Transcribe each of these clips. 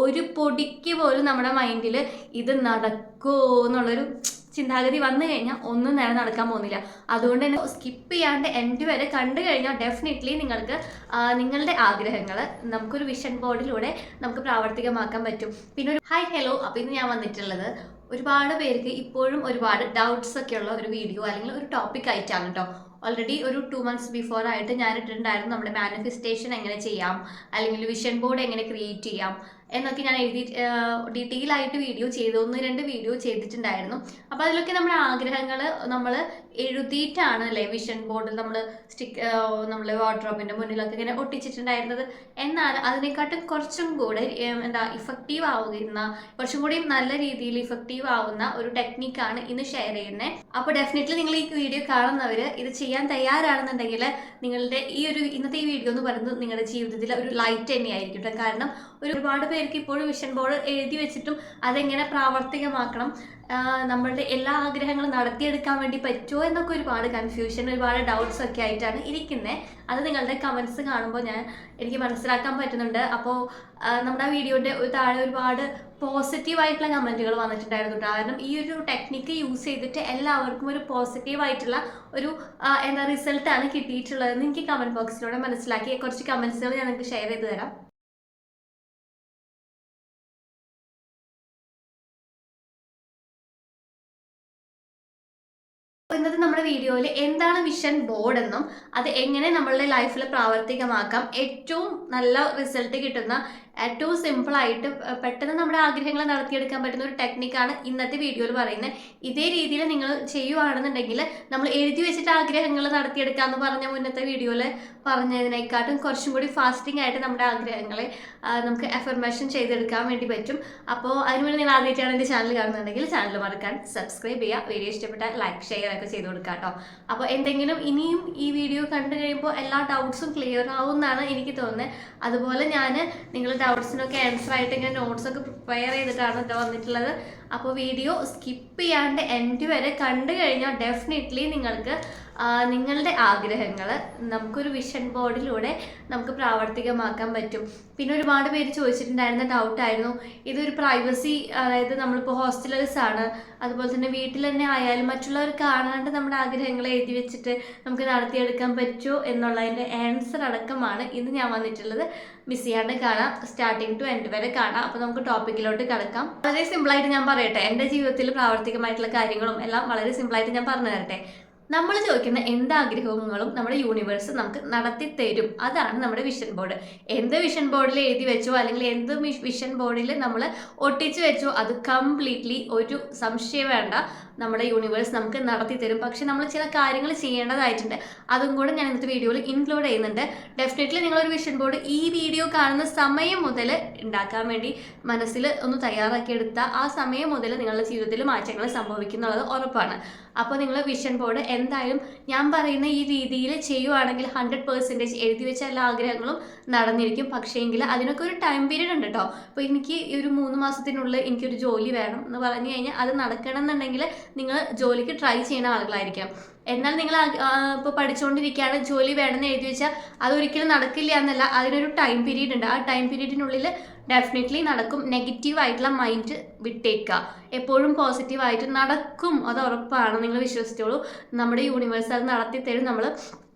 ഒരു പൊടിക്ക് പോലും നമ്മുടെ മൈൻഡിൽ ഇത് നടക്കുമോ എന്നുള്ളൊരു ചിന്താഗതി വന്നു കഴിഞ്ഞാൽ ഒന്നും നേരെ നടക്കാൻ പോകുന്നില്ല. അതുകൊണ്ട് തന്നെ സ്കിപ്പ് ചെയ്യാണ്ട് എൻഡ് വരെ കണ്ടു കഴിഞ്ഞാൽ ഡെഫിനറ്റ്ലി നിങ്ങൾക്ക് നിങ്ങളുടെ ആഗ്രഹങ്ങൾ നമുക്കൊരു വിഷൻ ബോർഡിലൂടെ നമുക്ക് പ്രാവർത്തികമാക്കാൻ പറ്റും. പിന്നെ ഒരു ഹായ് ഹലോ. അപ്പോൾ ഇന്ന് ഞാൻ വന്നിട്ടുള്ളത് ഒരുപാട് പേർക്ക് ഇപ്പോഴും ഒരുപാട് ഡൗട്ട്സ് ഒക്കെ ഉള്ള ഒരു വീഡിയോ അല്ലെങ്കിൽ ഒരു ടോപ്പിക് ആയിട്ടാണ് കേട്ടോ. ഓൾറെഡി ഒരു 2 months ബിഫോർ ആയിട്ട് ഞാൻ ഇട്ടിട്ടുണ്ടായിരുന്നു നമ്മുടെ മാനിഫെസ്റ്റേഷൻ എങ്ങനെ ചെയ്യാം, അല്ലെങ്കിൽ വിഷൻ ബോർഡ് എങ്ങനെ ക്രിയേറ്റ് ചെയ്യാം എന്നൊക്കെ ഞാൻ ഡീറ്റെയിൽ ആയിട്ട് വീഡിയോ ചെയ്തു, 1-2 വീഡിയോ ചെയ്തിട്ടുണ്ടായിരുന്നു. അപ്പോൾ അതിലൊക്കെ നമ്മുടെ ആഗ്രഹങ്ങൾ നമ്മൾ എഴുതിയിട്ടാണ് അല്ലേ വിഷൻ ബോർഡിൽ നമ്മൾ വാർഡ്രോബിൻ്റെ മുന്നിലൊക്കെ ഇങ്ങനെ ഒട്ടിച്ചിട്ടുണ്ടായിരുന്നത്. എന്നാൽ അതിനെക്കാട്ടും കുറച്ചും കൂടെ ഇഫക്റ്റീവ് ആവുന്ന, കുറച്ചും കൂടി നല്ല രീതിയിൽ ഇഫക്റ്റീവ് ആവുന്ന ഒരു ടെക്നിക്കാണ് ഇന്ന് ഷെയർ ചെയ്യുന്നത്. അപ്പോൾ ഡെഫിനറ്റ്ലി നിങ്ങൾ ഈ വീഡിയോ കാണുന്നവർ ഇത് ചെയ്യാൻ തയ്യാറാണെന്നുണ്ടെങ്കിൽ നിങ്ങളുടെ ഇന്നത്തെ ഈ വീഡിയോ എന്ന് പറയുന്നത് നിങ്ങളുടെ ജീവിതത്തിൽ ഒരു ലൈറ്റ് തന്നെയായിരിക്കും. കാരണം ഒരുപാട് പേർക്ക് ഇപ്പോഴും വിഷൻ ബോർഡ് എഴുതി വെച്ചിട്ടും അതെങ്ങനെ പ്രാവർത്തികമാക്കണം, നമ്മളുടെ എല്ലാ ആഗ്രഹങ്ങളും നടത്തിയെടുക്കാൻ വേണ്ടി പറ്റുമോ എന്നൊക്കെ ഒരുപാട് കൺഫ്യൂഷൻ, ഒരുപാട് ഡൗട്ട്സ് ഒക്കെ ആയിട്ടാണ് ഇരിക്കുന്നത്. അത് നിങ്ങളുടെ കമൻസ് കാണുമ്പോൾ എനിക്ക് മനസ്സിലാക്കാൻ പറ്റുന്നുണ്ട്. അപ്പോൾ നമ്മുടെ ആ വീഡിയോൻ്റെ താഴെ ഒരുപാട് പോസിറ്റീവായിട്ടുള്ള കമൻറ്റുകൾ വന്നിട്ടുണ്ടായിരുന്നു. കാരണം ഈ ഒരു ടെക്നിക്ക് യൂസ് ചെയ്തിട്ട് എല്ലാവർക്കും ഒരു പോസിറ്റീവായിട്ടുള്ള ഒരു റിസൾട്ടാണ് കിട്ടിയിട്ടുള്ളതെന്ന് എനിക്ക് കമൻറ്റ് ബോക്സിലൂടെ മനസ്സിലാക്കി. കുറച്ച് കമൻസുകൾ ഞാൻ നിങ്ങൾക്ക് ഷെയർ ചെയ്ത് തരാം. ഇന്നത്തെ നമ്മുടെ വീഡിയോയിൽ എന്താണ് വിഷൻ ബോർഡ് എന്നും അത് എങ്ങനെ നമ്മളുടെ ലൈഫിൽ പ്രാവർത്തികമാക്കാം, ഏറ്റവും നല്ല റിസൾട്ട് കിട്ടുന്ന, ഏറ്റവും സിമ്പിളായിട്ട് പെട്ടെന്ന് നമ്മുടെ ആഗ്രഹങ്ങൾ നടത്തിയെടുക്കാൻ പറ്റുന്ന ഒരു ടെക്നിക്കാണ് ഇന്നത്തെ വീഡിയോയിൽ പറയുന്നത്. ഇതേ രീതിയിൽ നിങ്ങൾ ചെയ്യുവാണെന്നുണ്ടെങ്കിൽ നമ്മൾ എഴുതി വെച്ചിട്ട് ആഗ്രഹങ്ങൾ നടത്തിയെടുക്കാമെന്ന് പറഞ്ഞ മുന്നത്തെ വീഡിയോയിൽ പറഞ്ഞതിനേക്കാട്ടും കുറച്ചും കൂടി ഫാസ്റ്റിംഗ് ആയിട്ട് നമ്മുടെ ആഗ്രഹങ്ങളെ നമുക്ക് അഫർമേഷൻ ചെയ്തെടുക്കാൻ വേണ്ടി പറ്റും. അപ്പോൾ അതിനുവേണ്ടി നിങ്ങൾ ആദ്യമായിട്ടാണ് എൻ്റെ ചാനൽ കാണുന്നുണ്ടെങ്കിൽ ചാനൽ മറക്കാൻ സബ്സ്ക്രൈബ് ചെയ്യുക, വീഡിയോ ഇഷ്ടപ്പെട്ടാൽ ലൈക്ക് ഷെയർ ഒക്കെ ചെയ്ത് കൊടുക്കുക കേട്ടോ. അപ്പോൾ എന്തെങ്കിലും ഇനിയും ഈ വീഡിയോ കണ്ടു കഴിയുമ്പോൾ എല്ലാ ഡൗട്ട്സും ക്ലിയർ ആവുമെന്നാണ് എനിക്ക് തോന്നുന്നത്. അതുപോലെ ഞാൻ നിങ്ങൾ ഡൗട്ട്സിനൊക്കെ ആൻസർ ആയിട്ട് ഇങ്ങനെ നോട്ട്സൊക്കെ പ്രിപ്പയർ ചെയ്തിട്ടാണ് കേട്ടോ വന്നിട്ടുള്ളത്. അപ്പോൾ വീഡിയോ സ്കിപ്പ് ചെയ്യാണ്ട് എൻഡ് വരെ കണ്ടു കഴിഞ്ഞാൽ ഡെഫിനറ്റ്ലി നിങ്ങൾക്ക് നിങ്ങളുടെ ആഗ്രഹങ്ങൾ നമുക്കൊരു വിഷൻ ബോർഡിലൂടെ നമുക്ക് പ്രാവർത്തികമാക്കാൻ പറ്റും. പിന്നെ ഒരുപാട് പേര് ചോദിച്ചിട്ടുണ്ടായിരുന്ന ഡൗട്ടായിരുന്നു, ഇതൊരു പ്രൈവസി, അതായത് നമ്മളിപ്പോൾ ഹോസ്റ്റലേഴ്സ് ആണ്, അതുപോലെ തന്നെ വീട്ടിൽ തന്നെ ആയാലും മറ്റുള്ളവർ കാണാണ്ട് നമ്മുടെ ആഗ്രഹങ്ങൾ എഴുതി വെച്ചിട്ട് നമുക്ക് നടത്തിയെടുക്കാൻ പറ്റുമോ എന്നുള്ളതിൻ്റെ ആൻസർ അടക്കമാണ് ഇന്ന് ഞാൻ വന്നിട്ടുള്ളത്. മിസ് ചെയ്യാണ്ട് കാണാം, സ്റ്റാർട്ടിങ് ടു എൻഡ് വരെ കാണാം. അപ്പോൾ നമുക്ക് ടോപ്പിക്കിലോട്ട് കിടക്കാം. വളരെ സിമ്പിളായിട്ട് ഞാൻ പറയട്ടെ, എൻ്റെ ജീവിതത്തിൽ പ്രാവർത്തികമായിട്ടുള്ള കാര്യങ്ങളും എല്ലാം വളരെ സിമ്പിളായിട്ട് ഞാൻ പറഞ്ഞു തരട്ടെ. നമ്മൾ ചോദിക്കുന്ന എന്താഗ്രഹങ്ങളും നമ്മുടെ യൂണിവേഴ്സ് നമുക്ക് നടത്തി തരും. അതാണ് നമ്മുടെ വിഷൻ ബോർഡ്. എന്ത് വിഷൻ ബോർഡിൽ എഴുതി വെച്ചോ അല്ലെങ്കിൽ എന്ത് വിഷൻ ബോർഡിൽ നമ്മൾ ഒട്ടിച്ചു വെച്ചോ അത് കംപ്ലീറ്റ്ലി ഒരു സംശയം വേണ്ട, നമ്മുടെ യൂണിവേഴ്സ് നമുക്ക് നടത്തി തരും. പക്ഷെ നമ്മൾ ചില കാര്യങ്ങൾ ചെയ്യേണ്ടതായിട്ടുണ്ട്, അതും കൂടെ ഞാൻ ഇന്നത്തെ വീഡിയോയിൽ ഇൻക്ലൂഡ് ചെയ്യുന്നുണ്ട്. ഡെഫിനറ്റ്ലി നിങ്ങളൊരു വിഷൻ ബോർഡ് ഈ വീഡിയോ കാണുന്ന സമയം മുതൽ ഉണ്ടാക്കാൻ വേണ്ടി മനസ്സിൽ ഒന്ന് തയ്യാറാക്കിയെടുത്ത ആ സമയം മുതൽ നിങ്ങളുടെ ജീവിതത്തിൽ മാറ്റങ്ങൾ സംഭവിക്കുന്നുള്ളത് ഉറപ്പാണ്. അപ്പോൾ നിങ്ങൾ വിഷൻ ബോർഡ് എന്തായാലും ഞാൻ പറയുന്ന ഈ രീതിയിൽ ചെയ്യുവാണെങ്കിൽ 100% എഴുതി വെച്ച എല്ലാ ആഗ്രഹങ്ങളും നടന്നിരിക്കും. പക്ഷേങ്കിൽ അതിനൊക്കെ ഒരു ടൈം പീരീഡ് ഉണ്ട് കേട്ടോ. അപ്പോൾ എനിക്ക് ഈ ഒരു 3 മാസത്തിനുള്ളിൽ എനിക്കൊരു ജോലി വേണം എന്ന് പറഞ്ഞു കഴിഞ്ഞാൽ അത് നടക്കണം എന്നുണ്ടെങ്കിൽ നിങ്ങൾ ജോലിക്ക് ട്രൈ ചെയ്യുന്ന ആളുകളായിരിക്കാം. എന്നാൽ നിങ്ങൾ ഇപ്പോൾ പഠിച്ചുകൊണ്ടിരിക്കുകയാണ്, ജോലി വേണമെന്ന് എഴുതി വെച്ചാൽ അതൊരിക്കലും നടക്കില്ല എന്നല്ല, അതിനൊരു ടൈം പീരീഡ് ഉണ്ട്. ആ ടൈം പീരീഡിനുള്ളിൽ ഡെഫിനറ്റ്ലി നടക്കും. നെഗറ്റീവായിട്ടുള്ള മൈൻഡ് വിട്ടേക്കുക, എപ്പോഴും പോസിറ്റീവായിട്ട് നടക്കും, അത് ഉറപ്പാണ്. നിങ്ങൾ വിശ്വസിച്ചോളൂ, നമ്മുടെ യൂണിവേഴ്സ് അത് നടത്തി തരും. നമ്മൾ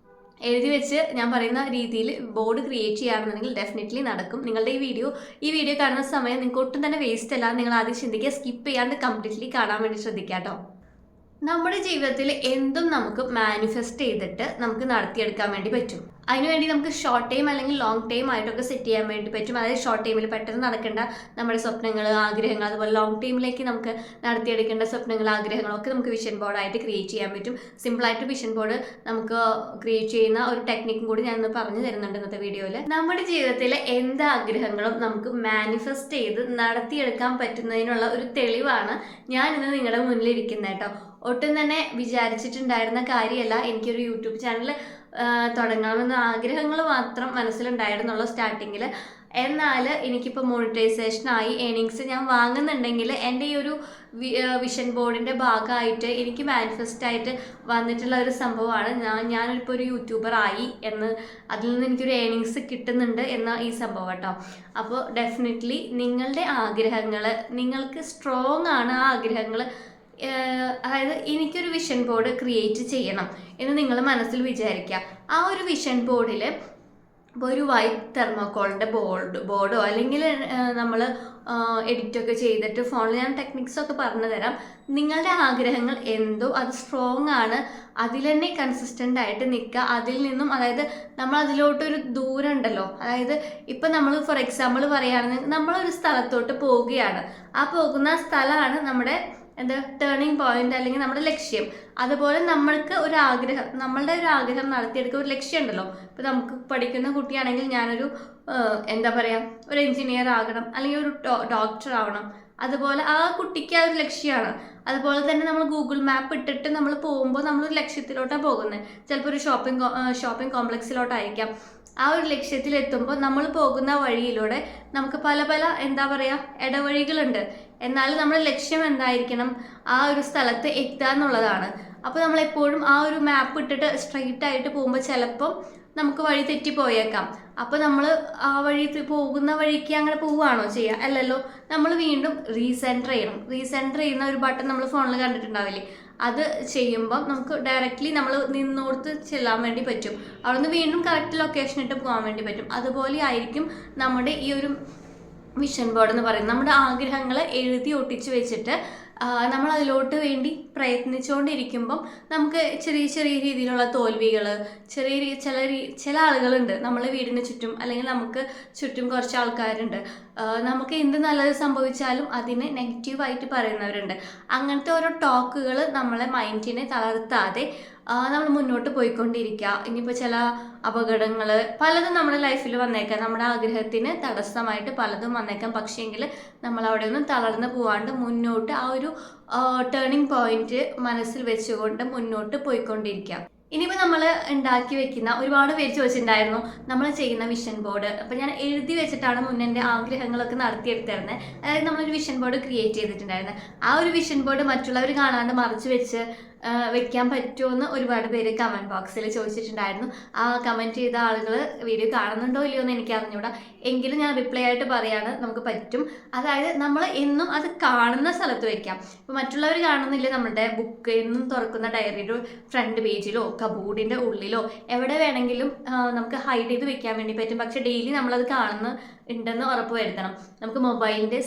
എഴുതി വെച്ച് ഞാൻ പറയുന്ന രീതിയിൽ ബോർഡ് ക്രിയേറ്റ് ചെയ്യുകയാണെന്നുണ്ടെങ്കിൽ ഡെഫിനറ്റ്ലി നടക്കും. നിങ്ങളുടെ ഈ വീഡിയോ കാണുന്ന സമയം നിങ്ങൾക്ക് ഒട്ടും തന്നെ വേസ്റ്റ് അല്ല. നിങ്ങൾ ആദ്യം ചിന്തിക്കുക, സ്കിപ്പ് ചെയ്യാണ്ട് കംപ്ലീറ്റ്ലി കാണാൻ വേണ്ടി ശ്രദ്ധിക്കുക കേട്ടോ. നമ്മുടെ ജീവിതത്തിൽ എന്തും നമുക്ക് മാനിഫെസ്റ്റ് ചെയ്തിട്ട് നമുക്ക് നടത്തിയെടുക്കാൻ വേണ്ടി പറ്റും. അതിനുവേണ്ടി നമുക്ക് ഷോർട്ട് ടൈം അല്ലെങ്കിൽ ലോങ് ടൈം ആയിട്ടൊക്കെ സെറ്റ് ചെയ്യാൻ വേണ്ടി പറ്റും. അതായത് ഷോർട്ട് ടൈമിൽ പെട്ടെന്ന് നടക്കേണ്ട നമ്മുടെ സ്വപ്നങ്ങൾ, ആഗ്രഹങ്ങൾ, അതുപോലെ ലോങ് ടൈമിലേക്ക് നമുക്ക് നടത്തിയെടുക്കേണ്ട സ്വപ്നങ്ങൾ, ആഗ്രഹങ്ങളൊക്കെ നമുക്ക് വിഷൻ ബോർഡായിട്ട് ക്രിയേറ്റ് ചെയ്യാൻ പറ്റും. സിമ്പിളായിട്ട് വിഷൻ ബോർഡ് നമുക്ക് ക്രിയേറ്റ് ചെയ്യുന്ന ഒരു ടെക്നിക്കും കൂടി ഞാൻ ഇന്ന് പറഞ്ഞു തരുന്നുണ്ട് ഇന്നത്തെ വീഡിയോയിൽ. നമ്മുടെ ജീവിതത്തിലെ എന്ത് ആഗ്രഹങ്ങളും നമുക്ക് മാനിഫെസ്റ്റ് ചെയ്ത് നടത്തിയെടുക്കാൻ പറ്റുന്നതിനുള്ള ഒരു തെളിവാണ് ഞാൻ ഇന്ന് നിങ്ങളുടെ മുന്നിലിരിക്കുന്നത് കേട്ടോ. ഒട്ടും തന്നെ വിചാരിച്ചിട്ടുണ്ടായിരുന്ന കാര്യമല്ല, എനിക്കൊരു യൂട്യൂബ് ചാനൽ തുടങ്ങണമെന്ന ആഗ്രഹങ്ങൾ മാത്രം മനസ്സിലുണ്ടായിരുന്നുള്ളൂ സ്റ്റാർട്ടിങ്ങിൽ. എന്നാൽ എനിക്കിപ്പോൾ മോണിറ്റൈസേഷനായി ഏണിങ്സ് ഞാൻ വാങ്ങുന്നുണ്ടെങ്കിൽ എൻ്റെ ഈ ഒരു വിഷൻ ബോർഡിൻ്റെ ഭാഗമായിട്ട് എനിക്ക് മാനിഫെസ്റ്റായിട്ട് വന്നിട്ടുള്ള ഒരു സംഭവമാണ് ഞാനിപ്പോൾ ഒരു യൂട്യൂബർ ആയി എന്ന്, അതിൽ നിന്ന് എനിക്കൊരു ഏണിങ്സ് കിട്ടുന്നുണ്ട് എന്ന ഈ സംഭവം കേട്ടോ. അപ്പോൾ ഡെഫിനറ്റ്ലി നിങ്ങളുടെ ആഗ്രഹങ്ങൾ, നിങ്ങൾക്ക് സ്ട്രോങ് ആണ് ആ ആഗ്രഹങ്ങൾ, അതായത് എനിക്കൊരു വിഷൻ ബോർഡ് ക്രിയേറ്റ് ചെയ്യണം എന്ന് നിങ്ങൾ മനസ്സിൽ വിചാരിക്കുക. ആ ഒരു വിഷൻ ബോർഡിൽ ഇപ്പോൾ ഒരു വൈറ്റ് തെർമോക്കോളിൻ്റെ ബോർഡോ അല്ലെങ്കിൽ നമ്മൾ എഡിറ്റൊക്കെ ചെയ്തിട്ട് ഫോണിൽ ഞാൻ ടെക്നിക്സൊക്കെ പറഞ്ഞു തരാം. നിങ്ങളുടെ ആഗ്രഹങ്ങൾ എന്തോ അത് സ്ട്രോങ് ആണ്, അതിൽ തന്നെ കൺസിസ്റ്റൻ്റ് ആയിട്ട് നിൽക്കുക. അതിൽ നിന്നും, അതായത് നമ്മൾ അതിലോട്ടൊരു ദൂരം ഉണ്ടല്ലോ, അതായത് ഇപ്പം നമ്മൾ ഫോർ എക്സാമ്പിൾ പറയുകയാണെങ്കിൽ നമ്മളൊരു സ്ഥലത്തോട്ട് പോവുകയാണ്, ആ പോകുന്ന സ്ഥലമാണ് നമ്മുടെ ടേണിംഗ് പോയിന്റ് അല്ലെങ്കിൽ നമ്മുടെ ലക്ഷ്യം. അതുപോലെ നമ്മൾക്ക് ഒരു ആഗ്രഹം, നമ്മളുടെ ഒരു ആഗ്രഹം നടത്തിയെടുക്കുക, ഒരു ലക്ഷ്യം ഉണ്ടല്ലോ. ഇപ്പം നമുക്ക് പഠിക്കുന്ന കുട്ടിയാണെങ്കിൽ ഞാനൊരു എന്താ പറയുക, ഒരു എഞ്ചിനീയർ ആകണം അല്ലെങ്കിൽ ഒരു ഡോക്ടർ ആവണം. അതുപോലെ ആ കുട്ടിക്ക് ആ ഒരു ലക്ഷ്യമാണ്. അതുപോലെ തന്നെ നമ്മൾ ഗൂഗിൾ മാപ്പ് ഇട്ടിട്ട് നമ്മൾ പോകുമ്പോൾ നമ്മളൊരു ലക്ഷ്യത്തിലോട്ടാണ് പോകുന്നത്. ചിലപ്പോൾ ഒരു ഷോപ്പിംഗ് കോംപ്ലക്സിലോട്ടായിരിക്കാം. ആ ഒരു ലക്ഷ്യത്തിലെത്തുമ്പോൾ നമ്മൾ പോകുന്ന വഴിയിലൂടെ നമുക്ക് പല പല എന്താ പറയുക ഇടവഴികളുണ്ട്. എന്നാലും നമ്മുടെ ലക്ഷ്യം എന്തായിരിക്കണം, ആ ഒരു സ്ഥലത്ത് എത്തുക എന്നുള്ളതാണ്. അപ്പോൾ നമ്മളെപ്പോഴും ആ ഒരു മാപ്പ് ഇട്ടിട്ട് സ്ട്രെയിറ്റ് ആയിട്ട് പോകുമ്പോൾ ചിലപ്പം നമുക്ക് വഴി തെറ്റിപ്പോയേക്കാം. അപ്പോൾ നമ്മൾ ആ വഴി പോകുന്ന വഴിക്ക് അങ്ങനെ പോവുകയാണോ ചെയ്യുക? അല്ലല്ലോ. നമ്മൾ വീണ്ടും റീസെൻറ്റർ ചെയ്യണം. റീസെൻറ്റർ ചെയ്യുന്ന ഒരു ബട്ടൺ നമ്മൾ ഫോണിൽ കണ്ടിട്ടുണ്ടാവില്ലേ? അത് ചെയ്യുമ്പം നമുക്ക് ഡയറക്റ്റ്ലി നമ്മൾ നിന്നോർത്ത് ചെല്ലാൻ വേണ്ടി പറ്റും. അവിടെ നിന്ന് വീണ്ടും കറക്റ്റ് ലൊക്കേഷൻ ഇട്ട് പോകാൻ വേണ്ടി പറ്റും. അതുപോലെ ആയിരിക്കും നമ്മുടെ ഈ ഒരു വിഷൻ ബോർഡ് എന്ന് പറയുന്നത്. നമ്മുടെ ആഗ്രഹങ്ങൾ എഴുതി ഒട്ടിച്ച് വെച്ചിട്ട് നമ്മൾ അതിലോട്ട് വേണ്ടി പ്രയത്നിച്ചുകൊണ്ടിരിക്കുമ്പം നമുക്ക് ചെറിയ ചെറിയ രീതിയിലുള്ള തോൽവികൾ, ചില ആളുകളുണ്ട് നമ്മളെ വീടിന് ചുറ്റും, അല്ലെങ്കിൽ നമുക്ക് ചുറ്റും കുറച്ച് ആൾക്കാരുണ്ട്, നമുക്ക് എന്ത് നല്ലത് സംഭവിച്ചാലും അതിനെ നെഗറ്റീവായിട്ട് പറയുന്നവരുണ്ട്. അങ്ങനത്തെ ഓരോ ടോക്കുകൾ നമ്മളെ മൈൻഡിനെ തളർത്താതെ നമ്മൾ മുന്നോട്ട് പോയിക്കൊണ്ടിരിക്കുക. ഇനിയിപ്പോൾ ചില അപകടങ്ങൾ പലതും നമ്മുടെ ലൈഫിൽ വന്നേക്കാം, നമ്മുടെ ആഗ്രഹത്തിന് തടസ്സമായിട്ട് പലതും വന്നേക്കാം. പക്ഷേങ്കിൽ നമ്മൾ അവിടെ ഒന്നും തളർന്നു പോവാണ്ട് മുന്നോട്ട് ആ ഒരു ടേണിംഗ് പോയിന്റ് മനസ്സിൽ വെച്ചുകൊണ്ട് മുന്നോട്ട് പോയിക്കൊണ്ടിരിക്കുക. ഇനിയിപ്പോൾ നമ്മൾ ഉണ്ടാക്കി വെക്കുന്ന, ഒരുപാട് പേര് ചോദിച്ചിട്ടുണ്ടായിരുന്നു നമ്മൾ ചെയ്യുന്ന വിഷൻ ബോർഡ്. അപ്പോൾ ഞാൻ എഴുതി വെച്ചിട്ടാണ് മുന്നേ എൻ്റെ ആഗ്രഹങ്ങളൊക്കെ നടത്തിയെടുത്തിരുന്നത്. അതായത് നമ്മളൊരു വിഷൻ ബോർഡ് ക്രിയേറ്റ് ചെയ്തിട്ടുണ്ടായിരുന്നത്. ആ ഒരു വിഷൻ ബോർഡ് മറ്റുള്ളവർ കാണാണ്ട് മറച്ചു വെച്ച് വെക്കാൻ പറ്റുമോ ഒരുപാട് പേര് കമൻറ്റ് ബോക്സിൽ ചോദിച്ചിട്ടുണ്ടായിരുന്നു. ആ കമൻറ്റ് ചെയ്ത ആളുകൾ വീഡിയോ കാണുന്നുണ്ടോ ഇല്ലയോ എന്ന് എനിക്ക് അറിഞ്ഞൂടാ. എങ്കിലും ഞാൻ റിപ്ലൈ ആയിട്ട് പറയാണ്, നമുക്ക് പറ്റും. അതായത് നമ്മൾ എന്നും അത് കാണുന്ന സ്ഥലത്ത് വെക്കാം. ഇപ്പോൾ മറ്റുള്ളവർ കാണുന്നില്ല, നമ്മുടെ ബുക്ക് എന്നും തുറക്കുന്ന ഡയറിയുടെ ഫ്രണ്ട് പേജിലോ കബോർഡിൻ്റെ ഉള്ളിലോ എവിടെ വേണമെങ്കിലും നമുക്ക് ഹൈഡ് ചെയ്ത് വെക്കാൻ വേണ്ടി പറ്റും. പക്ഷേ ഡെയിലി നമ്മളത് ഉണ്ടെന്ന് ഉറപ്പ് വരുത്തണം. നമുക്ക് മൊബൈലിൻ്റെ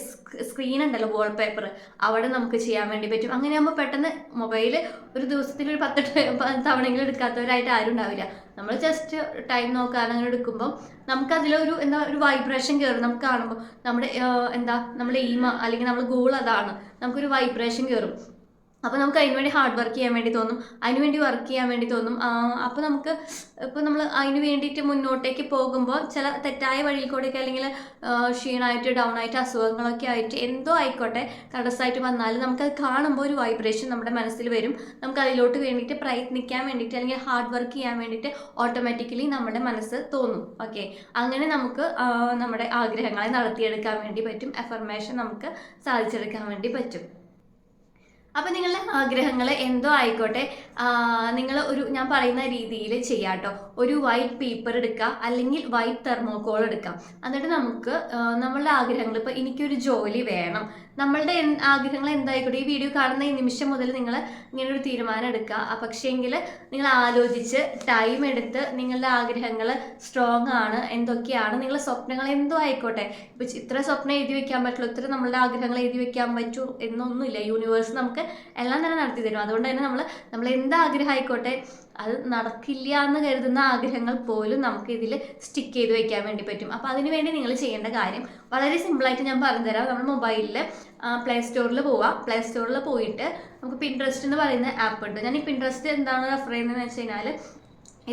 സ്ക്രീൻ ഉണ്ടല്ലോ, വാൾപേപ്പർ, അവിടെ നമുക്ക് ചെയ്യാൻ വേണ്ടി പറ്റും. അങ്ങനെയാകുമ്പോൾ പെട്ടെന്ന് മൊബൈൽ ഒരു ദിവസത്തിൽ ഒരു 10 തവണയെങ്കിലും എടുക്കാത്തവരായിട്ട് ആരും ഉണ്ടാവില്ല. നമ്മൾ ജസ്റ്റ് ടൈം നോക്കാൻ അങ്ങനെ എടുക്കുമ്പം നമുക്കതിലൊരു ഒരു വൈബ്രേഷൻ കയറും. നമുക്ക് കാണുമ്പോൾ നമ്മുടെ എയിം അല്ലെങ്കിൽ നമ്മുടെ ഗോൾ അതാണ്, നമുക്കൊരു വൈബ്രേഷൻ കയറും. അപ്പോൾ നമുക്ക് അതിനുവേണ്ടി ഹാർഡ് വർക്ക് ചെയ്യാൻ വേണ്ടി തോന്നും, അതിനുവേണ്ടി വർക്ക് ചെയ്യാൻ വേണ്ടി തോന്നും. അപ്പോൾ നമുക്ക് ഇപ്പോൾ നമ്മൾ അതിന് വേണ്ടിയിട്ട് മുന്നോട്ടേക്ക് പോകുമ്പോൾ ചില തെറ്റായ വഴിയിൽ കൂടെയൊക്കെ, അല്ലെങ്കിൽ ക്ഷീണമായിട്ട് ഡൗൺ ആയിട്ട് അസുഖങ്ങളൊക്കെ ആയിട്ട് എന്തോ ആയിക്കോട്ടെ തടസ്സമായിട്ട് വന്നാൽ നമുക്കത് കാണുമ്പോൾ ഒരു വൈബ്രേഷൻ നമ്മുടെ മനസ്സിൽ വരും. നമുക്ക് അതിലോട്ട് വേണ്ടിയിട്ട് പ്രയത്നിക്കാൻ വേണ്ടിയിട്ട് അല്ലെങ്കിൽ ഹാർഡ് വർക്ക് ചെയ്യാൻ വേണ്ടിയിട്ട് ഓട്ടോമാറ്റിക്കലി നമ്മുടെ മനസ്സ് തോന്നും. ഓക്കെ, അങ്ങനെ നമുക്ക് നമ്മുടെ ആഗ്രഹങ്ങളെ നടത്തിയെടുക്കാൻ വേണ്ടി പറ്റും. അഫർമേഷൻ നമുക്ക് സാധിച്ചെടുക്കാൻ വേണ്ടി പറ്റും. അപ്പോൾ നിങ്ങളുടെ ആഗ്രഹങ്ങൾ എന്തോ ആയിക്കോട്ടെ, നിങ്ങൾ ഞാൻ പറയുന്ന രീതിയിൽ ചെയ്യാം കേട്ടോ. ഒരു വൈറ്റ് പേപ്പർ എടുക്കുക, അല്ലെങ്കിൽ വൈറ്റ് തെർമോക്കോൾ എടുക്കാം. എന്നിട്ട് നമുക്ക് നമ്മളുടെ ആഗ്രഹങ്ങൾ, ഇപ്പോൾ എനിക്കൊരു ജോലി വേണം, നമ്മളുടെ ആഗ്രഹങ്ങൾ എന്തായിക്കോട്ടെ, ഈ വീഡിയോ കാണുന്ന ഈ നിമിഷം മുതൽ നിങ്ങൾ ഇങ്ങനൊരു തീരുമാനം എടുക്കുക. പക്ഷേങ്കിൽ നിങ്ങൾ ആലോചിച്ച് ടൈം എടുത്ത് നിങ്ങളുടെ ആഗ്രഹങ്ങൾ സ്ട്രോങ് ആണ്, എന്തൊക്കെയാണ് നിങ്ങളുടെ സ്വപ്നങ്ങൾ എന്തോ ആയിക്കോട്ടെ. ഇപ്പോൾ ഇത്ര സ്വപ്നം എഴുതി വെക്കാൻ പറ്റുള്ളൂ, ഇത്ര നമ്മളുടെ ആഗ്രഹങ്ങൾ എഴുതി വെക്കാൻ പറ്റൂ എന്നൊന്നുമില്ല. യൂണിവേഴ്സ് നമുക്ക് എല്ലാം തന്നെ നടത്തി തരും. അതുകൊണ്ട് തന്നെ നമ്മൾ എന്താഗ്രഹം ആയിക്കോട്ടെ, അത് നടക്കില്ല എന്ന് കരുതുന്ന ആഗ്രഹങ്ങൾ പോലും നമുക്ക് ഇതിൽ സ്റ്റിക്ക് ചെയ്ത് വെക്കാൻ വേണ്ടി പറ്റും. അപ്പോൾ അതിനുവേണ്ടി നിങ്ങൾ ചെയ്യേണ്ട കാര്യം വളരെ സിമ്പിളായിട്ട് ഞാൻ പറഞ്ഞുതരാം. നമ്മുടെ മൊബൈലിൽ പ്ലേ സ്റ്റോറിൽ പോവാം. പ്ലേ സ്റ്റോറിൽ പോയിട്ട് നമുക്ക് പിൻട്രസ്റ്റ് എന്ന് പറയുന്ന ആപ്പ് ഉണ്ട്. ഞാൻ ഈ പിൻട്രസ്റ്റ് എന്താണ് റെഫർ ചെയ്യുന്നതെന്ന് വെച്ച് കഴിഞ്ഞാൽ,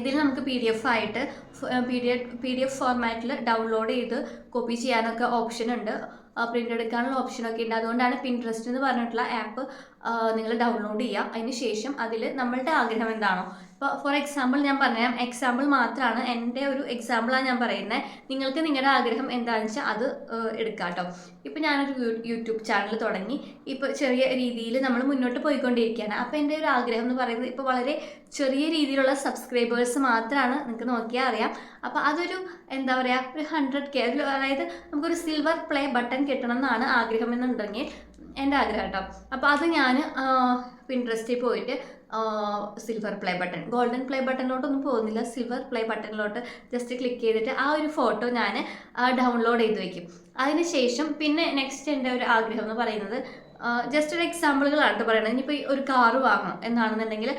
ഇതിൽ നമുക്ക് PDF ഫോർമാറ്റിൽ ഡൗൺലോഡ് ചെയ്ത് കോപ്പി ചെയ്യാനൊക്കെ ഓപ്ഷൻ ഉണ്ട്. പ്രിൻ്റ് എടുക്കാനുള്ള ഓപ്ഷനൊക്കെ ഉണ്ട്. അതുകൊണ്ടാണ് പിൻട്രസ്റ്റ് എന്ന് പറഞ്ഞിട്ടുള്ള ആപ്പ് നിങ്ങൾ ഡൗൺലോഡ് ചെയ്യുക. അതിന് ശേഷം അതിൽ നമ്മളുടെ ആഗ്രഹം എന്താണോ, ഇപ്പോൾ ഫോർ എക്സാമ്പിൾ ഞാൻ പറയാം, എക്സാമ്പിൾ മാത്രമാണ്, എൻ്റെ ഒരു എക്സാമ്പിളാണ് ഞാൻ പറയുന്നത്. നിങ്ങൾക്ക് നിങ്ങളുടെ ആഗ്രഹം എന്താണെന്ന് വെച്ചാൽ അത് എടുക്കാം കേട്ടോ. ഇപ്പോൾ ഞാനൊരു യൂട്യൂബ് ചാനൽ തുടങ്ങി, ഇപ്പോൾ ചെറിയ രീതിയിൽ നമ്മൾ മുന്നോട്ട് പോയിക്കൊണ്ടിരിക്കുകയാണ്. അപ്പോൾ എൻ്റെ ഒരു ആഗ്രഹം എന്ന് പറയുന്നത് ഇപ്പോൾ വളരെ ചെറിയ രീതിയിലുള്ള സബ്സ്ക്രൈബേഴ്സ് മാത്രമാണ്, നിങ്ങൾക്ക് നോക്കിയാൽ അറിയാം. അപ്പോൾ അതൊരു എന്താ പറയുക, ഒരു 100K, അതായത് നമുക്കൊരു സിൽവർ പ്ലേ ബട്ടൺ കിട്ടണം എന്നാണ് ആഗ്രഹം എന്നുണ്ടെങ്കിൽ എൻ്റെ ആഗ്രഹം കേട്ടോ. അപ്പോൾ അത് ഞാൻ പിൻട്രസ്റ്റിൽ പോയിട്ട് silver play button, golden play ബട്ടണിലോട്ടൊന്നും പോകുന്നില്ല, സിൽവർ പ്ലേ ബട്ടണിലോട്ട് ജസ്റ്റ് ക്ലിക്ക് ചെയ്തിട്ട് ആ ഒരു ഫോട്ടോ ഞാൻ ഡൗൺലോഡ് ചെയ്ത് വയ്ക്കും. അതിനുശേഷം പിന്നെ നെക്സ്റ്റ് എൻ്റെ ഒരു ആഗ്രഹം എന്ന് പറയുന്നത്, ജസ്റ്റ് ഒരു എക്സാമ്പിളുകളാണ് പറയുന്നത്. ഇനിയിപ്പോൾ ഒരു കാറ് വാങ്ങണം എന്നാണെന്നുണ്ടെങ്കിൽ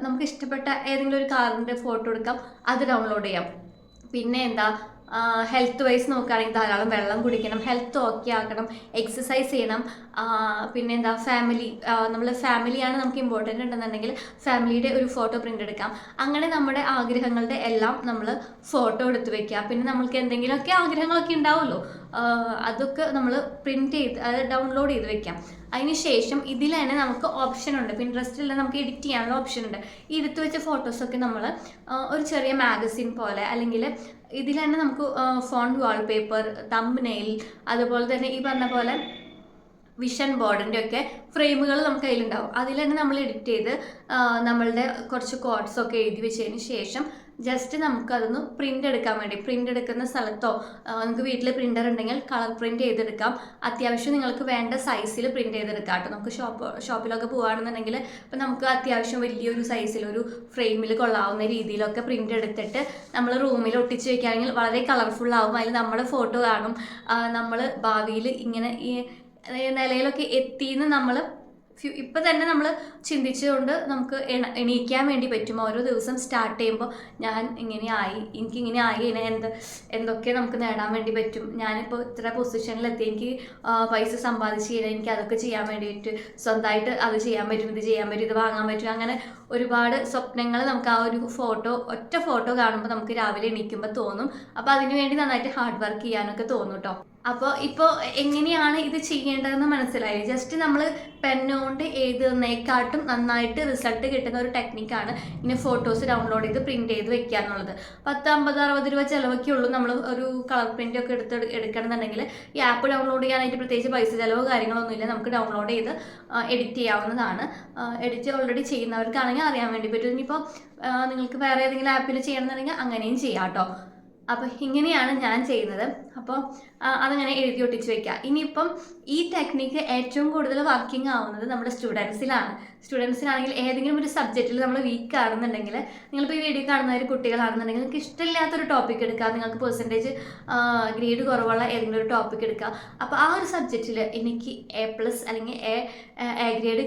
നമുക്ക് ഇഷ്ടപ്പെട്ട ഏതെങ്കിലും ഒരു കാറിൻ്റെ ഫോട്ടോ എടുക്കാം, അത് ഡൗൺലോഡ് ചെയ്യാം. പിന്നെ എന്താ, ഹെൽത്ത് വൈസ് നോക്കുകയാണെങ്കിൽ ധാരാളം വെള്ളം കുടിക്കണം, ഹെൽത്ത് ഓക്കെ ആക്കണം, എക്സസൈസ് ചെയ്യണം. പിന്നെ എന്താ, നമ്മൾ ഫാമിലിയാണ് നമുക്ക് ഇമ്പോർട്ടൻ്റ് ഉണ്ടെന്നുണ്ടെങ്കിൽ ഫാമിലിയുടെ ഒരു ഫോട്ടോ പ്രിൻ്റ് എടുക്കാം. അങ്ങനെ നമ്മുടെ ആഗ്രഹങ്ങളുടെ എല്ലാം നമ്മൾ ഫോട്ടോ എടുത്ത് വയ്ക്കുക. പിന്നെ നമ്മൾക്ക് എന്തെങ്കിലുമൊക്കെ ആഗ്രഹങ്ങളൊക്കെ ഉണ്ടാവുമല്ലോ, അതൊക്കെ നമ്മൾ പ്രിൻ്റ് ചെയ്ത് അത് ഡൗൺലോഡ് ചെയ്ത് വെക്കാം. അതിനുശേഷം ഇതിൽ തന്നെ നമുക്ക് ഓപ്ഷൻ ഉണ്ട്, പിൻട്രസ്റ്റിൽ നമുക്ക് എഡിറ്റ് ചെയ്യാനുള്ള ഓപ്ഷൻ ഉണ്ട്. ഈ എടുത്തു വെച്ച ഫോട്ടോസൊക്കെ നമ്മൾ ഒരു ചെറിയ മാഗസിൻ പോലെ, അല്ലെങ്കിൽ ഇതിൽ തന്നെ നമുക്ക് ഫോണ്ട് വാൾപേപ്പർ, തംബ്നെയിൽ, അതുപോലെ തന്നെ ഈ പറഞ്ഞ പോലെ വിഷൻ ബോർഡിൻ്റെ ഒക്കെ ഫ്രെയിമുകൾ നമുക്ക് അതിലുണ്ടാവും. അതിൽ തന്നെ നമ്മൾ എഡിറ്റ് ചെയ്ത് നമ്മളുടെ കുറച്ച് കോഡ്സൊക്കെ എഴുതി വെച്ചതിന് ശേഷം ജസ്റ്റ് നമുക്കതൊന്ന് പ്രിൻ്റ് എടുക്കാൻ വേണ്ടി, പ്രിൻ്റ് എടുക്കുന്ന സ്ഥലത്തോ നിങ്ങൾക്ക് വീട്ടിൽ പ്രിൻ്റർ ഉണ്ടെങ്കിൽ കളർ പ്രിൻ്റ് ചെയ്തെടുക്കാം. അത്യാവശ്യം നിങ്ങൾക്ക് വേണ്ട സൈസിൽ പ്രിൻ്റ് ചെയ്തെടുക്കാം കേട്ടോ. നമുക്ക് ഷോപ്പിലൊക്കെ പോകുകയാണെന്നുണ്ടെങ്കിൽ ഇപ്പം നമുക്ക് അത്യാവശ്യം വലിയൊരു സൈസിൽ ഒരു ഫ്രെയിമിൽ കൊള്ളാവുന്ന രീതിയിലൊക്കെ പ്രിൻ്റ് എടുത്തിട്ട് നമ്മൾ റൂമിൽ ഒട്ടിച്ച് വയ്ക്കുകയാണെങ്കിൽ വളരെ കളർഫുള്ളാവും. അതിൽ നമ്മുടെ ഫോട്ടോ കാണും. നമ്മൾ ഭാവിയിൽ ഇങ്ങനെ ഈ നിലയിലൊക്കെ എത്തിയെന്ന് നമ്മൾ ഇപ്പം തന്നെ നമ്മൾ ചിന്തിച്ചുകൊണ്ട് നമുക്ക് എണീക്കാൻ വേണ്ടി പറ്റും. ഓരോ ദിവസം സ്റ്റാർട്ട് ചെയ്യുമ്പോൾ ഞാൻ എനിക്കിങ്ങനെ ആയി, എന്തൊക്കെ നമുക്ക് നേടാൻ വേണ്ടി പറ്റും, ഞാനിപ്പോൾ ഇത്ര പൊസിഷനിലെത്തി, എനിക്ക് പൈസ സമ്പാദിച്ച് കഴിഞ്ഞാൽ എനിക്ക് അതൊക്കെ ചെയ്യാൻ വേണ്ടിയിട്ട് സ്വന്തമായിട്ട് അത് ചെയ്യാൻ പറ്റും, ഇത് ചെയ്യാൻ പറ്റും, ഇത് വാങ്ങാൻ പറ്റും. അങ്ങനെ ഒരുപാട് സ്വപ്നങ്ങൾ നമുക്ക് ആ ഒരു ഒറ്റ ഫോട്ടോ കാണുമ്പോൾ നമുക്ക് രാവിലെ എണീക്കുമ്പോൾ തോന്നും. അപ്പോൾ അതിന് വേണ്ടി നന്നായിട്ട് ഹാർഡ് വർക്ക് ചെയ്യാനൊക്കെ തോന്നും കേട്ടോ. അപ്പോൾ ഇപ്പോൾ എങ്ങനെയാണ് ഇത് ചെയ്യേണ്ടതെന്ന് മനസ്സിലായി. ജസ്റ്റ് നമ്മൾ പെന്നുകൊണ്ട് എഴുതുന്നതിനെക്കാട്ടും നന്നായിട്ട് റിസൾട്ട് കിട്ടുന്ന ഒരു ടെക്നിക്കാണ് ഇങ്ങനെ ഫോട്ടോസ് ഡൗൺലോഡ് ചെയ്ത് പ്രിൻറ്റ് ചെയ്ത് വെക്കുക എന്നുള്ളത്. 10, 50, 60 രൂപ ചിലവൊക്കെ ഉള്ളൂ. നമ്മൾ ഒരു കളർ പ്രിൻ്റ് ഒക്കെ എടുക്കണമെന്നുണ്ടെങ്കിൽ ഈ ആപ്പ് ഡൗൺലോഡ് ചെയ്യാനായിട്ട് പ്രത്യേകിച്ച് പൈസ ചിലവോ കാര്യങ്ങളൊന്നുമില്ല. നമുക്ക് ഡൗൺലോഡ് ചെയ്ത് എഡിറ്റ് ചെയ്യാവുന്നതാണ്. എഡിറ്റ് ഓൾറെഡി ചെയ്യുന്നവർക്കാണെങ്കിൽ അറിയാൻ വേണ്ടി പറ്റും. ഇനിയിപ്പോൾ നിങ്ങൾക്ക് വേറെ ഏതെങ്കിലും ആപ്പിൽ ചെയ്യണമെന്നുണ്ടെങ്കിൽ അങ്ങനെയും ചെയ്യാം കേട്ടോ. അപ്പോൾ ഇങ്ങനെയാണ് ഞാൻ ചെയ്യുന്നത്. അപ്പോൾ അതങ്ങനെ എഴുതി ഒട്ടിച്ച് വയ്ക്കുക. ഇനിയിപ്പം ഈ ടെക്നിക്ക് ഏറ്റവും കൂടുതൽ വർക്കിംഗ് ആവുന്നത് നമ്മുടെ സ്റ്റുഡൻസിനാണെങ്കിൽ ഏതെങ്കിലും ഒരു സബ്ജക്റ്റിൽ നമ്മൾ വീക്ക് ആണെന്നുണ്ടെങ്കിൽ, നിങ്ങളിപ്പോൾ ഈ വീഡിയോ കാണുന്ന ഒരു കുട്ടികളാണെന്നുണ്ടെങ്കിൽ നിങ്ങൾക്ക് ഇഷ്ടമില്ലാത്തൊരു ടോപ്പിക് എടുക്കുക, നിങ്ങൾക്ക് പെർസെൻറ്റേജ് ഗ്രേഡ് കുറവുള്ള ഏതെങ്കിലും ഒരു ടോപ്പിക് എടുക്കുക. അപ്പോൾ ആ ഒരു സബ്ജക്റ്റിൽ എനിക്ക് A+ അല്ലെങ്കിൽ A ഗ്രേഡ്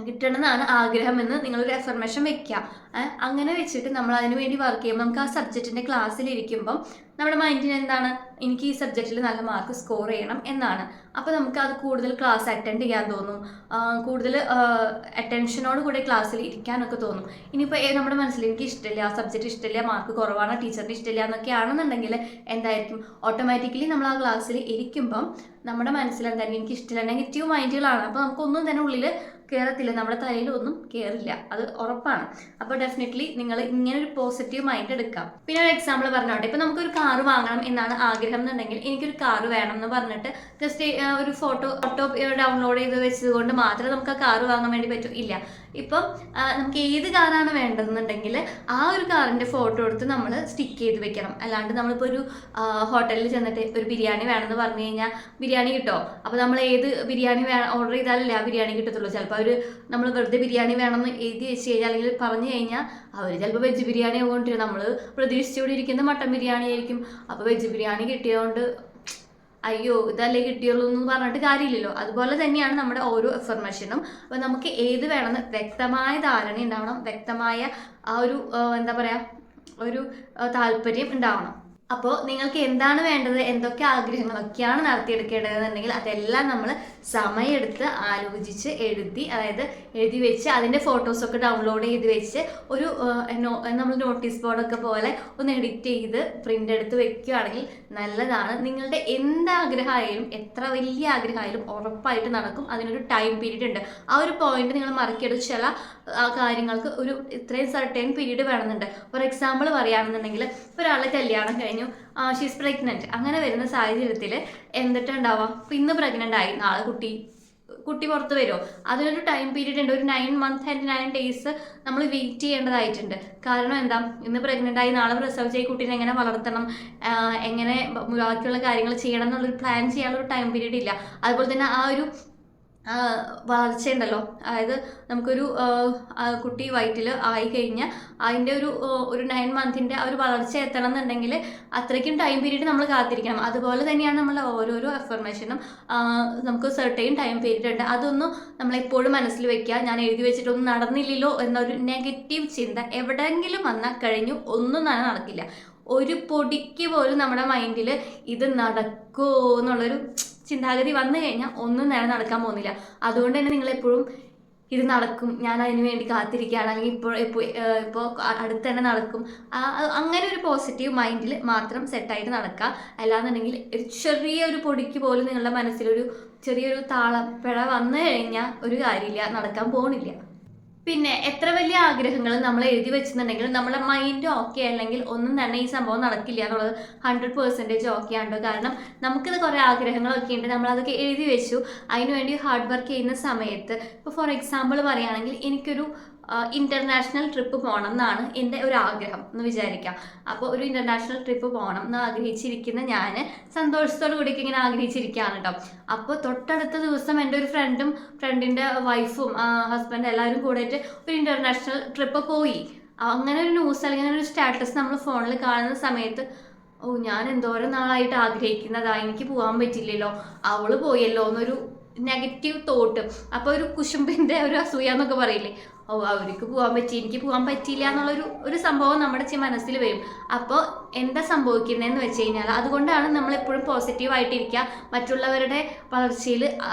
കിട്ടണമെന്നാണ് ആഗ്രഹമെന്ന് നിങ്ങളൊരു അഫർമേഷൻ വെക്കുക. അങ്ങനെ വെച്ചിട്ട് നമ്മൾ അതിന് വേണ്ടി വർക്ക് ചെയ്യുമ്പോൾ നമുക്ക് ആ സബ്ജക്റ്റിൻ്റെ ക്ലാസ്സിലിരിക്കുമ്പം നമ്മുടെ മൈൻഡിന് എന്താണ്, എനിക്ക് ഈ സബ്ജക്റ്റിൽ നല്ല മാർക്ക് സ്കോർ ചെയ്യണം എന്നാണ്. അപ്പോൾ നമുക്ക് അത് കൂടുതൽ ക്ലാസ് അറ്റൻഡ് ചെയ്യാൻ തോന്നും, കൂടുതൽ അറ്റൻഷനോട് കൂടെ ക്ലാസ്സിൽ ഇരിക്കാനൊക്കെ തോന്നും. ഇനിയിപ്പോൾ നമ്മുടെ മനസ്സിൽ എനിക്ക് ഇഷ്ടമില്ല, ആ സബ്ജക്റ്റ് ഇഷ്ടമില്ല, മാർക്ക് കുറവാണ്, ടീച്ചറിന് ഇഷ്ടമില്ല എന്നൊക്കെ ആണെന്നുണ്ടെങ്കിൽ എന്തായിരിക്കും, ഓട്ടോമാറ്റിക്കലി നമ്മൾ ആ ക്ലാസ്സിൽ ഇരിക്കുമ്പം നമ്മുടെ മനസ്സിൽ എന്തായാലും എനിക്ക് ഇഷ്ടമില്ല, നെഗറ്റീവ് മൈൻഡുകളാണ്. അപ്പോൾ നമുക്കൊന്നും തന്നെ ഉള്ളിൽ കയറത്തില്ല, നമ്മുടെ തലയിൽ ഒന്നും കയറില്ല, അത് ഉറപ്പാണ്. അപ്പോൾ ഡെഫിനറ്റ്ലി നിങ്ങൾ ഇങ്ങനെ ഒരു പോസിറ്റീവ് മൈൻഡ് എടുക്കാം. പിന്നെ ഒരു എക്സാമ്പിൾ പറഞ്ഞോട്ടെ, ഇപ്പോൾ നമുക്കൊരു കാറ് വാങ്ങണം എന്നാണ് ആഗ്രഹം എന്നുണ്ടെങ്കിൽ, എനിക്കൊരു കാറ് വേണം എന്ന് പറഞ്ഞിട്ട് ജസ്റ്റ് ഒരു ഫോട്ടോ ഡൗൺലോഡ് ചെയ്ത് വെച്ചതുകൊണ്ട് മാത്രമേ നമുക്ക് ആ കാറ് വാങ്ങാൻ വേണ്ടി പറ്റൂ ഇല്ല. ഇപ്പം നമുക്ക് ഏത് കാറാണ് വേണ്ടതെന്നുണ്ടെങ്കിൽ ആ ഒരു കാറിൻ്റെ ഫോട്ടോ എടുത്ത് നമ്മൾ സ്റ്റിക്ക് ചെയ്ത് വെക്കണം. അല്ലാണ്ട് നമ്മളിപ്പോൾ ഒരു ഹോട്ടലിൽ ചെന്നിട്ട് ഒരു ബിരിയാണി വേണമെന്ന് പറഞ്ഞു കഴിഞ്ഞാൽ ബിരിയാണി കിട്ടുമോ? അപ്പോൾ നമ്മൾ ഏത് ബിരിയാണി ഓർഡർ ചെയ്താലല്ലേ ആ ബിരിയാണി കിട്ടത്തുള്ളൂ. ചിലപ്പോൾ നമ്മൾ വെറുതെ ബിരിയാണി വേണമെന്ന് എഴുതി വെച്ച് കഴിഞ്ഞാൽ അല്ലെങ്കിൽ പറഞ്ഞു കഴിഞ്ഞാൽ അവർ ചിലപ്പോൾ വെജ് ബിരിയാണി കൊണ്ടുവരും. നമ്മൾ പ്രതീക്ഷിച്ചുകൂടി ഇരിക്കുന്ന മട്ടൻ ബിരിയാണി ആയിരിക്കും. അപ്പോൾ വെജ് ബിരിയാണി കിട്ടിയതുകൊണ്ട് അയ്യോ ഇതല്ലേ കിട്ടിയുള്ളൂ എന്ന് പറഞ്ഞിട്ട് കാര്യമില്ലല്ലോ. അതുപോലെ തന്നെയാണ് നമ്മുടെ ഓരോ അഫർമേഷനും. അപ്പോൾ നമുക്ക് ഏത് വേണമെന്ന് വ്യക്തമായ ധാരണ ഉണ്ടാവണം, വ്യക്തമായ ആ ഒരു എന്താ പറയുക, ഒരു താല്പര്യം ഉണ്ടാവണം. അപ്പോൾ നിങ്ങൾക്ക് എന്താണ് വേണ്ടത്, എന്തൊക്കെ ആഗ്രഹങ്ങളൊക്കെയാണ് നടത്തിയെടുക്കേണ്ടതെന്നുണ്ടെങ്കിൽ അതെല്ലാം നമ്മൾ സമയമെടുത്ത് ആലോചിച്ച് എഴുതി, അതായത് എഴുതി വെച്ച് അതിൻ്റെ ഫോട്ടോസൊക്കെ ഡൗൺലോഡ് ചെയ്ത് വെച്ച് ഒരു നമ്മൾ നോട്ടീസ് ബോർഡൊക്കെ പോലെ ഒന്ന് എഡിറ്റ് ചെയ്ത് പ്രിൻ്റ് എടുത്ത് വെക്കുകയാണെങ്കിൽ നല്ലതാണ്. നിങ്ങളുടെ എന്താഗ്രഹമായാലും എത്ര വലിയ ആഗ്രഹമായാലും ഉറപ്പായിട്ട് നടക്കും. അതിനൊരു ടൈം പീരീഡ് ഉണ്ട്. ആ ഒരു പോയിന്റ് നിങ്ങൾ മറക്കരുത്. ചില കാര്യങ്ങൾക്ക് ഒരു ഇത്രയും സർട്ടൈൻ പീരീഡ് വേണമെന്നുണ്ട്. ഫോർ എക്സാമ്പിൾ പറയുകയാണെന്നുണ്ടെങ്കിൽ ഒരാളുടെ കല്യാണം കഴിഞ്ഞു, ഷീസ് പ്രഗ്നൻറ്റ്, അങ്ങനെ വരുന്ന സാഹചര്യത്തിൽ എന്തിട്ടുണ്ടാവാം, ഇപ്പം ഇന്ന് പ്രഗ്നൻ്റ് ആയി, നാളെ കുട്ടി പുറത്ത് വരുമോ, അതിനൊരു ടൈം പീരീഡ് ഉണ്ട്. ഒരു 9 months and 9 days നമ്മൾ വെയിറ്റ് ചെയ്യേണ്ടതായിട്ടുണ്ട്. കാരണം എന്താ, ഇന്ന് പ്രഗ്നൻ്റ് ആയി നാളെ പ്രസവിച്ച ഈ കുട്ടീനെ എങ്ങനെ വളർത്തണം, എങ്ങനെ ബാക്കിയുള്ള കാര്യങ്ങൾ ചെയ്യണം എന്നുള്ളൊരു പ്ലാൻ ചെയ്യാനുള്ള ഒരു ടൈം പീരീഡ് ഇല്ല. അതുപോലെ തന്നെ ആ ഒരു വളർച്ചയുണ്ടല്ലോ, അതായത് നമുക്കൊരു കുട്ടി വയറ്റിൽ ആയി കഴിഞ്ഞാൽ അതിൻ്റെ ഒരു 9 months ആ ഒരു വളർച്ച എത്തണം എന്നുണ്ടെങ്കിൽ അത്രയ്ക്കും ടൈം പീരീഡ് നമ്മൾ കാത്തിരിക്കണം. അതുപോലെ തന്നെയാണ് നമ്മൾ ഓരോരോ അഫർമേഷനും നമുക്ക് സെർട്ടൈൻ ടൈം പീരീഡ് ഉണ്ട്. അതൊന്നും നമ്മളെപ്പോഴും മനസ്സിൽ വെക്കുക. ഞാൻ എഴുതി വെച്ചിട്ടൊന്നും നടന്നില്ലല്ലോ എന്നൊരു നെഗറ്റീവ് ചിന്ത എവിടെയെങ്കിലും വന്നാൽ കഴിഞ്ഞു, ഒന്നും തന്നെ നടക്കില്ല. ഒരു പൊടിക്ക് പോലും നമ്മുടെ മൈൻഡിൽ ഇത് നടക്കുമോ എന്നുള്ളൊരു ചിന്താഗതി വന്നു കഴിഞ്ഞാൽ ഒന്നും നേരെ നടക്കാൻ പോകുന്നില്ല. അതുകൊണ്ട് തന്നെ നിങ്ങളെപ്പോഴും ഇത് നടക്കും, ഞാൻ അതിന് വേണ്ടി കാത്തിരിക്കുകയാണ്, അല്ലെങ്കിൽ ഇപ്പോൾ അടുത്ത് തന്നെ നടക്കും, അങ്ങനെ ഒരു പോസിറ്റീവ് മൈൻഡിൽ മാത്രം സെറ്റായിട്ട് നടക്കുക. അല്ലാന്നുണ്ടെങ്കിൽ ഒരു ചെറിയൊരു പൊടിക്ക് പോലും നിങ്ങളുടെ മനസ്സിലൊരു ചെറിയൊരു താളപ്പിഴ വന്നു കഴിഞ്ഞാൽ ഒരു കാര്യമില്ല, നടക്കാൻ പോകണില്ല. പിന്നെ എത്ര വലിയ ആഗ്രഹങ്ങൾ നമ്മൾ എഴുതി വെച്ചിട്ടുണ്ടെങ്കിൽ നമ്മുടെ മൈൻഡ് ഓക്കെ അല്ലെങ്കിൽ ഒന്നും തന്നെ ഈ സംഭവം നടക്കില്ല എന്നുള്ളത് 100% ഓക്കെ ആണ്. കാരണം നമുക്കിത് കുറേ ആഗ്രഹങ്ങളൊക്കെ ഉണ്ട്, നമ്മളതൊക്കെ എഴുതി വെച്ചു, അതിനുവേണ്ടി ഹാർഡ് വർക്ക് ചെയ്യുന്ന സമയത്ത് ഇപ്പോൾ ഫോർ എക്സാമ്പിൾ പറയുകയാണെങ്കിൽ എനിക്കൊരു ഇൻ്റർനാഷണൽ ട്രിപ്പ് പോകണം എന്നാണ് എൻ്റെ ഒരു ആഗ്രഹം എന്ന് വിചാരിക്കാം. അപ്പോൾ ഒരു ഇൻ്റർനാഷണൽ ട്രിപ്പ് പോകണം എന്ന് ആഗ്രഹിച്ചിരിക്കുന്ന ഞാൻ സന്തോഷത്തോടു കൂടിയൊക്കെ ഇങ്ങനെ ആഗ്രഹിച്ചിരിക്കുകയാണ് കേട്ടോ. അപ്പോൾ തൊട്ടടുത്ത ദിവസം എൻ്റെ ഒരു ഫ്രണ്ടിൻ്റെ വൈഫും ഹസ്ബൻഡ് എല്ലാവരും കൂടിയിട്ട് ഒരു ഇൻ്റർനാഷണൽ ട്രിപ്പ് പോയി. അങ്ങനെ ഒരു ന്യൂസ് അല്ലെങ്കിൽ ഒരു സ്റ്റാറ്റസ് നമ്മൾ ഫോണിൽ കാണുന്ന സമയത്ത് ഞാൻ എന്തോരം നാളായിട്ട് ആഗ്രഹിക്കുന്നതാ, എനിക്ക് പോകാൻ പറ്റില്ലല്ലോ, അവള് പോയല്ലോ എന്നൊരു നെഗറ്റീവ് തോട്ട്. അപ്പോൾ ഒരു കുശുമ്പിൻ്റെ ഒരു അസൂയ എന്നൊക്കെ പറയില്ലേ, അവർക്ക് പോകാൻ പറ്റി, എനിക്ക് പോകാൻ പറ്റിയില്ല എന്നുള്ളൊരു സംഭവം നമ്മുടെ മനസ്സിൽ വരും. അപ്പോൾ എന്താ സംഭവിക്കുന്നതെന്ന് വെച്ച് കഴിഞ്ഞാൽ, അതുകൊണ്ടാണ് നമ്മളെപ്പോഴും പോസിറ്റീവായിട്ടിരിക്കുക, മറ്റുള്ളവരുടെ വളർച്ചയിൽ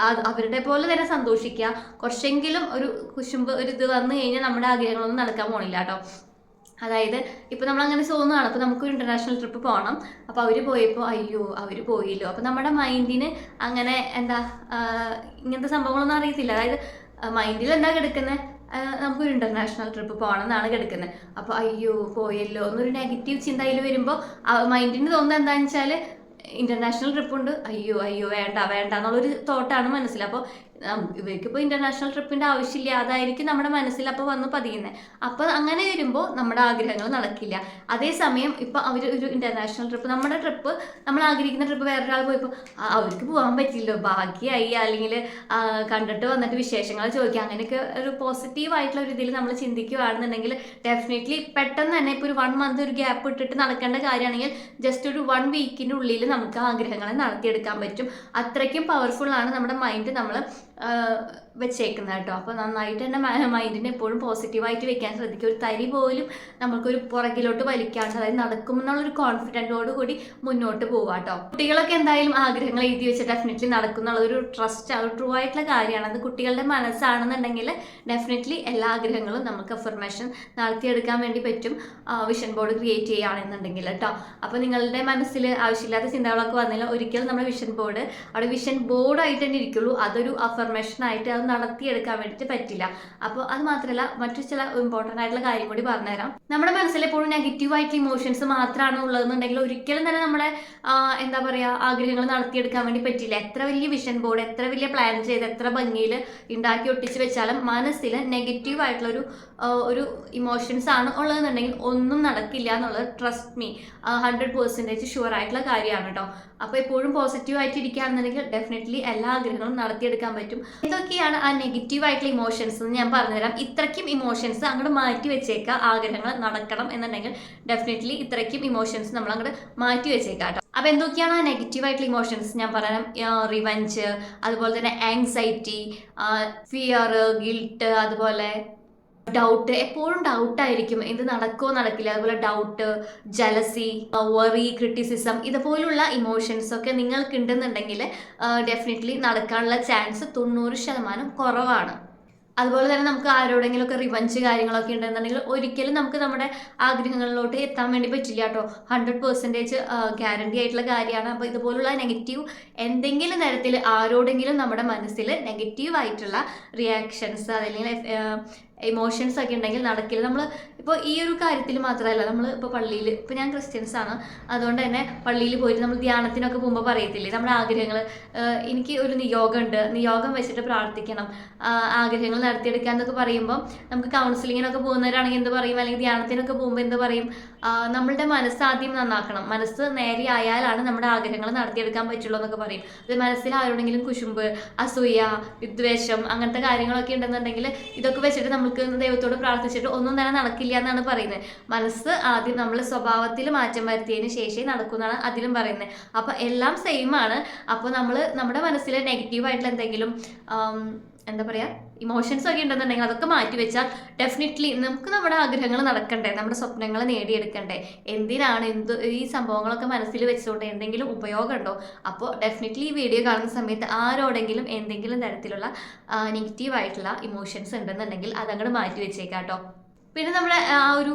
അവരുടെ പോലെ തന്നെ സന്തോഷിക്കുക. കുറച്ചെങ്കിലും ഒരു കുശുമ്പ് ഒരു ഇത് വന്നു കഴിഞ്ഞാൽ നമ്മുടെ ആഗ്രഹങ്ങളൊന്നും നടക്കാൻ പോണില്ല കേട്ടോ. അതായത് ഇപ്പോൾ നമ്മളങ്ങനെ തോന്നുകയാണ്, അപ്പോൾ നമുക്കൊരു ഇൻ്റർനാഷണൽ ട്രിപ്പ് പോകണം, അപ്പോൾ അവർ പോയപ്പോൾ അയ്യോ അവർ പോയില്ലോ, അപ്പോൾ നമ്മുടെ മൈൻഡിന് അങ്ങനെ എന്താ ഇങ്ങനത്തെ സംഭവങ്ങളൊന്നും അറിയത്തില്ല. അതായത് മൈൻഡിൽ എന്താ കിടക്കുന്നത്, നമുക്കൊരു ഇൻ്റർനാഷണൽ ട്രിപ്പ് പോകണം എന്നാണ് കിടക്കുന്നത്. അപ്പോൾ അയ്യോ പോയല്ലോ എന്നൊരു നെഗറ്റീവ് ചിന്ത അതിൽ വരുമ്പോൾ മൈൻഡിന് തോന്നുന്നത് എന്താണെന്ന് വെച്ചാൽ ഇൻ്റർനാഷണൽ ട്രിപ്പുണ്ട്, അയ്യോ വേണ്ട എന്നുള്ളൊരു തോട്ടാണ് മനസ്സിൽ. അപ്പോൾ ഇവർക്കിപ്പോൾ ഇൻ്റർനാഷണൽ ട്രിപ്പിൻ്റെ ആവശ്യമില്ല, അതായിരിക്കും നമ്മുടെ മനസ്സിൽ അപ്പോൾ വന്ന് പതിയുന്നത്. അപ്പോൾ അങ്ങനെ വരുമ്പോൾ നമ്മുടെ ആഗ്രഹങ്ങൾ നടക്കില്ല. അതേസമയം ഇപ്പോൾ അവർ ഒരു ഇൻ്റർനാഷണൽ ട്രിപ്പ്, നമ്മുടെ ട്രിപ്പ്, നമ്മൾ ആഗ്രഹിക്കുന്ന ട്രിപ്പ് വേറൊരാൾ പോയപ്പോൾ അവർക്ക് പോകാൻ പറ്റില്ലോ, ഭാഗ്യമായി, അല്ലെങ്കിൽ കണ്ടിട്ട് വന്നിട്ട് വിശേഷങ്ങൾ ചോദിക്കുക, അങ്ങനെയൊക്കെ ഒരു പോസിറ്റീവായിട്ടുള്ള ഒരു ഇതിൽ നമ്മൾ ചിന്തിക്കുകയാണെന്നുണ്ടെങ്കിൽ ഡെഫിനറ്റ്ലി പെട്ടെന്ന് തന്നെ ഇപ്പോൾ ഒരു 1 month ഒരു ഗ്യാപ്പ് ഇട്ടിട്ട് നടക്കേണ്ട കാര്യമാണെങ്കിൽ ജസ്റ്റ് ഒരു 1 weekൻ്റെ ഉള്ളിൽ നമുക്ക് ആഗ്രഹങ്ങളെ നടത്തിയെടുക്കാൻ പറ്റും. അത്രയ്ക്കും പവർഫുള്ളാണ് നമ്മുടെ മൈൻഡ് നമ്മൾ വെച്ചേക്കുന്നത് കേട്ടോ. അപ്പോൾ നന്നായിട്ട് തന്നെ മൈൻഡിനെ എപ്പോഴും പോസിറ്റീവായിട്ട് വെക്കാൻ ശ്രദ്ധിക്കുക. ഒരു തരി പോലും നമ്മൾക്കൊരു പുറകിലോട്ട് വലിക്കാണ്ട്, അതായത് നടക്കുമെന്നുള്ളൊരു കോൺഫിഡൻറ്റോട് കൂടി മുന്നോട്ട് പോവുക കേട്ടോ. കുട്ടികളൊക്കെ എന്തായാലും ആഗ്രഹങ്ങൾ എഴുതി വെച്ച് ഡെഫിനറ്റ്ലി നടക്കും എന്നുള്ളൊരു ട്രസ്റ്റ്, അത് ട്രൂ ആയിട്ടുള്ള കാര്യമാണ്. അത് കുട്ടികളുടെ മനസ്സാണെന്നുണ്ടെങ്കിൽ ഡെഫിനറ്റ്ലി എല്ലാ ആഗ്രഹങ്ങളും നമുക്ക് അഫർമേഷൻ നടത്തിയെടുക്കാൻ വേണ്ടി പറ്റും, വിഷൻ ബോർഡ് ക്രിയേറ്റ് ചെയ്യുകയാണെന്നുണ്ടെങ്കിൽ കേട്ടോ. അപ്പോൾ നിങ്ങളുടെ മനസ്സിൽ ആവശ്യമില്ലാത്ത ചിന്തകളൊക്കെ വന്നില്ല, ഒരിക്കലും നമ്മുടെ വിഷൻ ബോർഡ് അവിടെ വിഷൻ ബോർഡായിട്ട് തന്നെ ഇരിക്കുള്ളൂ, അതൊരു അഫർമേഷനായിട്ട് അത് നടത്തിയെടുക്കാൻ വേണ്ടിയിട്ട് പറ്റില്ല. അപ്പോൾ അത് മാത്രമല്ല, മറ്റു ചില ഇമ്പോർട്ടൻ്റ് ആയിട്ടുള്ള കാര്യം കൂടി പറഞ്ഞുതരാം. നമ്മുടെ മനസ്സിൽ എപ്പോഴും നെഗറ്റീവായിട്ടുള്ള ഇമോഷൻസ് മാത്രമാണ് ഉള്ളതെന്നുണ്ടെങ്കിൽ ഒരിക്കലും തന്നെ നമ്മളെ എന്താ പറയുക ആഗ്രഹങ്ങൾ നടത്തിയെടുക്കാൻ വേണ്ടി പറ്റില്ല. എത്ര വലിയ വിഷൻ ബോർഡ്, എത്ര വലിയ പ്ലാൻ ചെയ്ത്, എത്ര ഭംഗിയിൽ ഉണ്ടാക്കി ഒട്ടിച്ച് വെച്ചാലും മനസ്സിൽ നെഗറ്റീവായിട്ടുള്ളൊരു ഇമോഷൻസ് ആണ് ഉള്ളതെന്നുണ്ടെങ്കിൽ ഒന്നും നടക്കില്ല എന്നുള്ളത് ട്രസ്റ്റ് മീ 100% ഷുവർ ആയിട്ടുള്ള കാര്യമാണ് കേട്ടോ. അപ്പോൾ എപ്പോഴും പോസിറ്റീവായിട്ട് ഇരിക്കുകയാണെന്നുണ്ടെങ്കിൽ ഡെഫിനറ്റ്ലി എല്ലാ ആഗ്രഹങ്ങളും നടത്തിയെടുക്കാൻ പറ്റും. ഇതൊക്കെയാണ് ആ നെഗറ്റീവായിട്ടുള്ള ഇമോഷൻസ് എന്ന് ഞാൻ പറഞ്ഞുതരാം. ഇത്രയ്ക്കും ഇമോഷൻസ് അങ്ങോട്ട് മാറ്റി വെച്ചേക്കുക, ആഗ്രഹങ്ങൾ നടക്കണം എന്നുണ്ടെങ്കിൽ ഡെഫിനറ്റ്ലി ഇത്രയ്ക്കും ഇമോഷൻസ് നമ്മൾ അങ്ങോട്ട് മാറ്റി വെച്ചേക്കാം കേട്ടോ. അപ്പോൾ എന്തൊക്കെയാണ് ആ നെഗറ്റീവായിട്ടുള്ള ഇമോഷൻസ് ഞാൻ പറയാം. റിവഞ്ച്, അതുപോലെ തന്നെ ആങ്സൈറ്റി, ഫിയർ, ഗിൽട്ട്, അതുപോലെ ഡൗട്ട്, എപ്പോഴും ഡൗട്ടായിരിക്കും, എന്ത് നടക്കുമോ നടക്കില്ല. അതുപോലെ ഡൗട്ട്, ജലസി, വറി, ക്രിറ്റിസിസം, ഇതുപോലുള്ള ഇമോഷൻസ് ഒക്കെ നിങ്ങൾക്ക് ഉണ്ടെന്നുണ്ടെങ്കിൽ ഡെഫിനറ്റ്ലി നടക്കാനുള്ള ചാൻസ് 90% കുറവാണ്. അതുപോലെ തന്നെ നമുക്ക് ആരോടെങ്കിലുമൊക്കെ റിവഞ്ച് കാര്യങ്ങളൊക്കെ ഉണ്ടെന്നുണ്ടെങ്കിൽ ഒരിക്കലും നമുക്ക് നമ്മുടെ ആഗ്രഹങ്ങളിലോട്ട് എത്താൻ വേണ്ടി പറ്റില്ല കേട്ടോ. 100% ഗ്യാരണ്ടി ആയിട്ടുള്ള കാര്യമാണ്. അപ്പോൾ ഇതുപോലുള്ള നെഗറ്റീവ് എന്തെങ്കിലും തരത്തിൽ ആരോടെങ്കിലും നമ്മുടെ മനസ്സിൽ നെഗറ്റീവായിട്ടുള്ള റിയാക്ഷൻസ് അല്ലെങ്കിൽ ഇമോഷൻസ് ഒക്കെ ഉണ്ടെങ്കിൽ നടക്കില്ല. നമ്മൾ ഇപ്പോൾ ഈ ഒരു കാര്യത്തിൽ മാത്രമല്ല, നമ്മൾ ഇപ്പോൾ പള്ളിയിൽ, ഇപ്പോൾ ഞാൻ ക്രിസ്ത്യൻസ് ആണ്, അതുകൊണ്ട് തന്നെ പള്ളിയിൽ പോയിട്ട് നമ്മൾ ധ്യാനത്തിനൊക്കെ പോകുമ്പോൾ പറയത്തില്ലേ നമ്മുടെ ആഗ്രഹങ്ങൾ, എനിക്ക് ഒരു നിയോഗമുണ്ട്, നിയോഗം വെച്ചിട്ട് പ്രാർത്ഥിക്കണം, ആഗ്രഹങ്ങൾ നടത്തിയെടുക്കുക എന്നൊക്കെ പറയുമ്പോൾ നമുക്ക് കൗൺസിലിങ്ങിനൊക്കെ പോകുന്നവരാണെങ്കിൽ എന്ത് പറയും, അല്ലെങ്കിൽ ധ്യാനത്തിനൊക്കെ പോകുമ്പോൾ എന്ത് പറയും, നമ്മളുടെ മനസ്സ് ആദ്യം നന്നാക്കണം, മനസ്സ് നേരെ ആയാലാണ് നമ്മുടെ ആഗ്രഹങ്ങൾ നടത്തിയെടുക്കാൻ പറ്റുള്ളൂ എന്നൊക്കെ പറയും. അത് മനസ്സിൽ ആരോടെങ്കിലും കുശുമ്പ്, അസൂയ, വിദ്വേഷം അങ്ങനത്തെ കാര്യങ്ങളൊക്കെ ഉണ്ടെന്നുണ്ടെങ്കിൽ ഇതൊക്കെ വെച്ചിട്ട് നമുക്ക് ദൈവത്തോട് പ്രാർത്ഥിച്ചിട്ട് ഒന്നും തന്നെ നടക്കില്ല എന്നാണ് പറയുന്നത്. മനസ്സ് ആദ്യം നമ്മൾ സ്വഭാവത്തിൽ മാറ്റം വരുത്തിയതിന് ശേഷം നടക്കുന്നതാണ് അതിലും പറയുന്നത്. അപ്പോൾ എല്ലാം സെയിം ആണ്. അപ്പോൾ നമ്മുടെ മനസ്സിൽ നെഗറ്റീവായിട്ടുള്ള എന്തെങ്കിലും എന്താ പറയുക ഇമോഷൻസ് ഒക്കെ ഉണ്ടെന്നുണ്ടെങ്കിൽ അതൊക്കെ മാറ്റി വെച്ചാൽ ഡെഫിനറ്റ്ലി നമുക്ക് നമ്മുടെ ആഗ്രഹങ്ങൾ നടക്കണ്ടേ, നമ്മുടെ സ്വപ്നങ്ങൾ നേടിയെടുക്കണ്ടേ. എന്തിനാണ് ഈ സംഭവങ്ങളൊക്കെ മനസ്സിൽ വെച്ചുകൊണ്ട് എന്തെങ്കിലും ഉപയോഗമുണ്ടോ? അപ്പോൾ ഡെഫിനറ്റ്ലി ഈ വീഡിയോ കാണുന്ന സമയത്ത് ആരോടെങ്കിലും എന്തെങ്കിലും തരത്തിലുള്ള നെഗറ്റീവായിട്ടുള്ള ഇമോഷൻസ് ഉണ്ടെന്നുണ്ടെങ്കിൽ അതങ്ങോട്ട് മാറ്റി വെച്ചേക്കാം കേട്ടോ. പിന്നെ നമ്മുടെ ആ ഒരു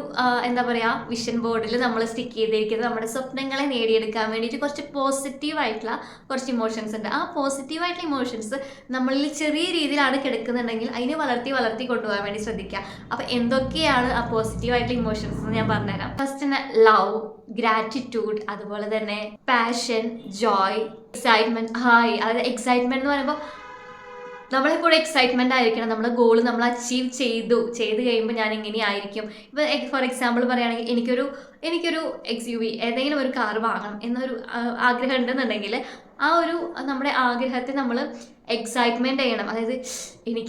എന്താ പറയുക വിഷൻ ബോർഡിൽ നമ്മൾ സ്റ്റിക്ക് ചെയ്തിരിക്കുന്നത് നമ്മുടെ സ്വപ്നങ്ങളെ നേടിയെടുക്കാൻ വേണ്ടിയിട്ട് കുറച്ച് പോസിറ്റീവായിട്ടുള്ള കുറച്ച് ഇമോഷൻസ് ഉണ്ട്. ആ പോസിറ്റീവായിട്ടുള്ള ഇമോഷൻസ് നമ്മളിൽ ചെറിയ രീതിയിലാണ് കിടക്കുന്നുണ്ടെങ്കിൽ അതിനെ വളർത്തി കൊണ്ടുപോകാൻ വേണ്ടി ശ്രദ്ധിക്കുക. അപ്പോൾ എന്തൊക്കെയാണ് ആ പോസിറ്റീവായിട്ടുള്ള ഇമോഷൻസ് എന്ന് ഞാൻ പറഞ്ഞുതരാം. ഫസ്റ്റ് തന്നെ ലവ്, ഗ്രാറ്റിറ്റ്യൂഡ്, അതുപോലെ തന്നെ പാഷൻ, ജോയ്, എക്സൈറ്റ്മെൻറ്റ്. ഹായ്, അതായത് എക്സൈറ്റ്മെൻറ്റ് എന്ന് പറയുമ്പോൾ നമ്മളെപ്പോഴും എക്സൈറ്റ്മെൻ്റ് ആയിരിക്കണം. നമ്മുടെ ഗോൾ നമ്മൾ അച്ചീവ് ചെയ്ത് കഴിയുമ്പോൾ ഞാൻ ഇങ്ങനെ ആയിരിക്കും. ഇപ്പോൾ ഫോർ എക്സാമ്പിൾ പറയുകയാണെങ്കിൽ എനിക്കൊരു XUV ഏതെങ്കിലും ഒരു കാർ വാങ്ങണം എന്നൊരു ആഗ്രഹം ഉണ്ടെന്നുണ്ടെങ്കിൽ ആ ഒരു നമ്മുടെ ആഗ്രഹത്തെ നമ്മൾ എക്സൈറ്റ്മെൻറ്റ് ചെയ്യണം. അതായത്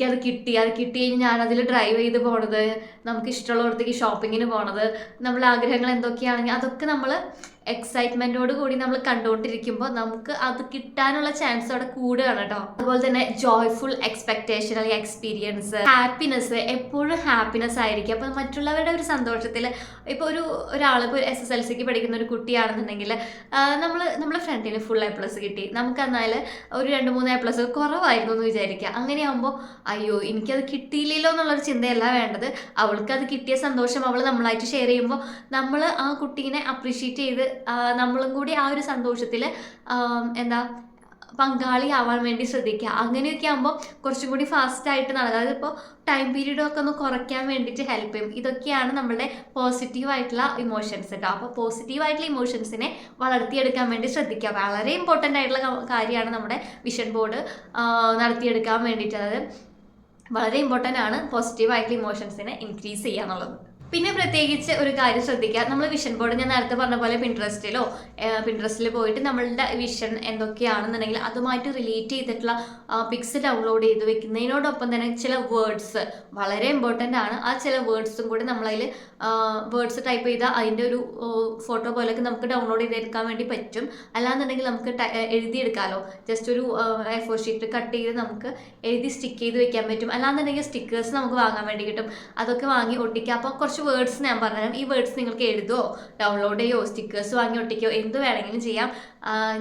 അത് കിട്ടി കഴിഞ്ഞ് ഞാനതിൽ ഡ്രൈവ് ചെയ്ത് പോണത്, നമുക്ക് ഇഷ്ടമുള്ളിടത്തേക്ക് ഷോപ്പിങ്ങിന് പോണത്, നമ്മളെ ആഗ്രഹങ്ങൾ എന്തൊക്കെയാണെങ്കിൽ അതൊക്കെ നമ്മൾ എക്സൈറ്റ്മെൻറ്റോട് കൂടി നമ്മൾ കണ്ടുകൊണ്ടിരിക്കുമ്പോൾ നമുക്ക് അത് കിട്ടാനുള്ള ചാൻസ് അവിടെ കൂടുകയാണ് കേട്ടോ. അതുപോലെ തന്നെ ജോയ്ഫുൾ എക്സ്പെക്ടേഷൻ അല്ലെങ്കിൽ എക്സ്പീരിയൻസ്, ഹാപ്പിനെസ്, എപ്പോഴും ഹാപ്പിനെസ് ആയിരിക്കും. അപ്പോൾ മറ്റുള്ളവരുടെ ഒരു സന്തോഷത്തിൽ ഇപ്പോൾ ഒരാളിപ്പോൾ SSLCക്ക് പഠിക്കുന്ന ഒരു കുട്ടിയാണെന്നുണ്ടെങ്കിൽ നമ്മളെ ഫ്രണ്ടിന് ഫുൾ A+ കിട്ടി, നമുക്ക് എന്നാൽ ഒരു 2-3 A+ കുറവായിരുന്നു എന്ന് വിചാരിക്കുക. അങ്ങനെയാകുമ്പോൾ അയ്യോ എനിക്കത് കിട്ടിയില്ലല്ലോ എന്നുള്ളൊരു ചിന്തയല്ല വേണ്ടത്. അവൾക്കത് കിട്ടിയ സന്തോഷം അവൾ നമ്മളായിട്ട് ഷെയർ ചെയ്യുമ്പോൾ നമ്മൾ ആ കുട്ടീനെ അപ്രീഷിയേറ്റ് ചെയ്ത് നമ്മളും കൂടി ആ ഒരു സന്തോഷത്തിൽ പങ്കാളിയാവാൻ വേണ്ടി ശ്രദ്ധിക്കുക. അങ്ങനെയൊക്കെ ആകുമ്പോൾ കുറച്ചും കൂടി ഫാസ്റ്റായിട്ട് നടക്കുക. അതായത് ഇപ്പോൾ ടൈം പീരീഡൊക്കെ ഒന്ന് കുറയ്ക്കാൻ വേണ്ടിയിട്ട് ഹെൽപ്പ് ചെയ്യും. ഇതൊക്കെയാണ് നമ്മളുടെ പോസിറ്റീവായിട്ടുള്ള ഇമോഷൻസ് കേട്ടോ. അപ്പോൾ പോസിറ്റീവായിട്ടുള്ള ഇമോഷൻസിനെ വളർത്തിയെടുക്കാൻ വേണ്ടി ശ്രദ്ധിക്കുക. വളരെ ഇമ്പോർട്ടൻ്റ് ആയിട്ടുള്ള കാര്യമാണ് നമ്മുടെ വിഷൻ ബോർഡ് നടത്തിയെടുക്കാൻ വേണ്ടിയിട്ട്. അതായത് വളരെ ഇമ്പോർട്ടൻ്റ് ആണ് പോസിറ്റീവായിട്ടുള്ള ഇമോഷൻസിനെ ഇൻക്രീസ് ചെയ്യുക എന്നുള്ളത്. പിന്നെ പ്രത്യേകിച്ച് ഒരു കാര്യം ശ്രദ്ധിക്കുക, നമ്മൾ വിഷൻ ബോർഡ് ഞാൻ നേരത്തെ പറഞ്ഞ പോലെ പിൻട്രസ്റ്റിൽ പോയിട്ട് നമ്മളുടെ വിഷൻ എന്തൊക്കെയാണെന്നുണ്ടെങ്കിൽ അതുമായിട്ട് റിലേറ്റ് ചെയ്തിട്ടുള്ള പിക്സ് ഡൗൺലോഡ് ചെയ്ത് വെക്കുന്നതിനോടൊപ്പം തന്നെ ചില വേർഡ്സ് വളരെ ഇമ്പോർട്ടൻ്റ് ആണ്. ആ ചില വേർഡ്സും കൂടി നമ്മളതിൽ വേർഡ്സ് ടൈപ്പ് ചെയ്താൽ അതിൻ്റെ ഒരു ഫോട്ടോ പോലെയൊക്കെ നമുക്ക് ഡൗൺലോഡ് ചെയ്തെടുക്കാൻ വേണ്ടി പറ്റും. അല്ലാന്നുണ്ടെങ്കിൽ നമുക്ക് എഴുതിയെടുക്കാമല്ലോ. ജസ്റ്റ് ഒരു A4 ഷീറ്റ് കട്ട് ചെയ്ത് നമുക്ക് എഴുതി സ്റ്റിക്ക് ചെയ്ത് വെക്കാൻ പറ്റും. അല്ലാന്നുണ്ടെങ്കിൽ സ്റ്റിക്കേഴ്സ് നമുക്ക് വാങ്ങാൻ വേണ്ടി കിട്ടും. അതൊക്കെ വാങ്ങി ഒട്ടിക്കുക. അപ്പോൾ കുറച്ച് വേർഡ്സ് ഞാൻ പറഞ്ഞുതരാം. ഈ വേർഡ്സ് നിങ്ങൾക്ക് എഴുതുമോ, ഡൗൺലോഡ് ചെയ്യുമോ, സ്റ്റിക്കേഴ്സ് വാങ്ങി ഒട്ടിക്കോ, എന്ത് വേണമെങ്കിലും ചെയ്യാം.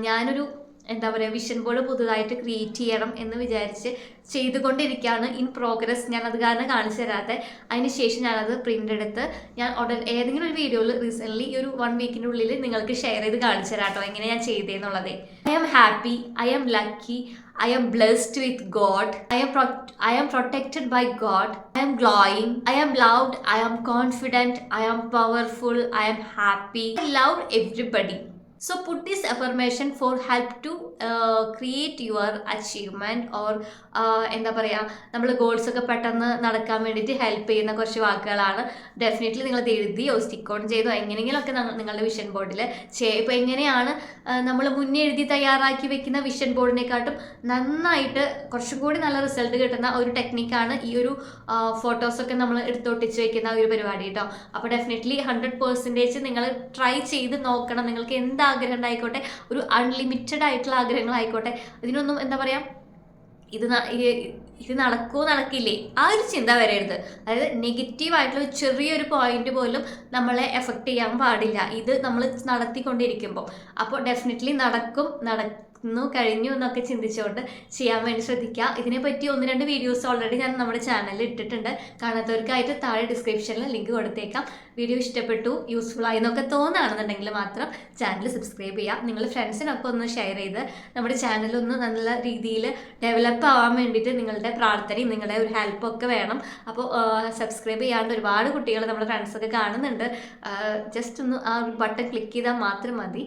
ഞാനൊരു എന്താ പറയുക വിഷൻ ബോർഡ് പുതുതായിട്ട് ക്രിയേറ്റ് ചെയ്യണം എന്ന് വിചാരിച്ച് ചെയ്തുകൊണ്ടിരിക്കുകയാണ്. In progress. ഞാൻ അത് കാരണം കാണിച്ചു തരാതെ അതിന് ശേഷം ഞാനത് പ്രിൻ്റ് എടുത്ത് ഞാൻ ഏതെങ്കിലും ഒരു വീഡിയോയിൽ റീസെൻ്റ്ലി ഈ ഒരു 1 വീക്കിൻ്റെ ഉള്ളിൽ നിങ്ങൾക്ക് ഷെയർ ചെയ്ത് കാണിച്ചു തരാം കേട്ടോ എങ്ങനെ ഞാൻ ചെയ്തതെന്നുള്ളത്. I am happy, I am lucky, I am blessed with God, I am protected by God, I am glowing, I am loved, I am confident, I am powerful, I am happy, I love everybody. So put this affirmation for help to create your achievement or എന്താ പറയുക നമ്മൾ ഗോൾസൊക്കെ പെട്ടെന്ന് നടക്കാൻ വേണ്ടിയിട്ട് help ചെയ്യുന്ന കുറച്ച് വാക്കുകളാണ്. Definitely നിങ്ങളത് എഴുതിയോ സ്റ്റിക്ക് ഓൺ ചെയ്തോ എങ്ങനെയെങ്കിലുമൊക്കെ നിങ്ങളുടെ വിഷൻ ബോർഡിൽ ഇപ്പോൾ എങ്ങനെയാണ് നമ്മൾ മുന്നേ എഴുതി തയ്യാറാക്കി വെക്കുന്ന വിഷൻ ബോർഡിനെക്കാട്ടും നന്നായിട്ട് കുറച്ചും കൂടി നല്ല റിസൾട്ട് കിട്ടുന്ന ഒരു ടെക്നിക്കാണ് ഈ ഒരു ഫോട്ടോസൊക്കെ നമ്മൾ എടുത്തൊട്ടിച്ച് വെക്കുന്ന ഒരു പരിപാടി കേട്ടോ. അപ്പോൾ ഡെഫിനറ്റ്ലി 100% നിങ്ങൾ ട്രൈ ചെയ്ത് നോക്കണം. നിങ്ങൾക്ക് എന്ത് ആഗ്രഹം ഉണ്ടായിക്കോട്ടെ, ഒരു അൺലിമിറ്റഡ് ആയിട്ടുള്ള ആഗ്രഹങ്ങളായിക്കോട്ടെ, ഇതിനൊന്നും എന്താ പറയുക ഇത് ഇത് നടക്കുമോ നടക്കില്ലേ ആ ഒരു ചിന്ത വരരുത്. അതായത് നെഗറ്റീവായിട്ടുള്ള ചെറിയൊരു പോയിന്റ് പോലും നമ്മളെ എഫക്റ്റ് ചെയ്യാൻ പാടില്ല ഇത് നമ്മൾ നടത്തിക്കൊണ്ടിരിക്കുമ്പോൾ. അപ്പോൾ ഡെഫിനറ്റ്ലി കഴിഞ്ഞു എന്നൊക്കെ ചിന്തിച്ചുകൊണ്ട് ചെയ്യാൻ വേണ്ടി ശ്രദ്ധിക്കുക. ഇതിനെപ്പറ്റി 1-2 വീഡിയോസ് ഓൾറെഡി ഞാൻ നമ്മുടെ ചാനലിൽ ഇട്ടിട്ടുണ്ട്. കാണാത്തവർക്കായിട്ട് താഴെ ഡിസ്ക്രിപ്ഷനിൽ ലിങ്ക് കൊടുത്തേക്കാം. വീഡിയോ ഇഷ്ടപ്പെട്ടു, യൂസ്ഫുൾ ആയി എന്നൊക്കെ തോന്നുകയാണെന്നുണ്ടെങ്കിൽ മാത്രം ചാനൽ സബ്സ്ക്രൈബ് ചെയ്യുക. നിങ്ങൾ ഫ്രണ്ട്സിനൊക്കെ ഒന്ന് ഷെയർ ചെയ്ത് നമ്മുടെ ചാനലൊന്ന് നല്ല രീതിയിൽ ഡെവലപ്പ് ആവാൻ വേണ്ടിയിട്ട് നിങ്ങളുടെ പ്രാർത്ഥനയും നിങ്ങളുടെ ഒരു ഹെൽപ്പൊക്കെ വേണം. അപ്പോൾ സബ്സ്ക്രൈബ് ചെയ്യാണ്ട് ഒരുപാട് കുട്ടികൾ നമ്മുടെ ഫ്രണ്ട്സൊക്കെ കാണുന്നുണ്ട്. ജസ്റ്റ് ഒന്ന് ആ ഒരു ബട്ടൺ ക്ലിക്ക് ചെയ്താൽ മാത്രം മതി.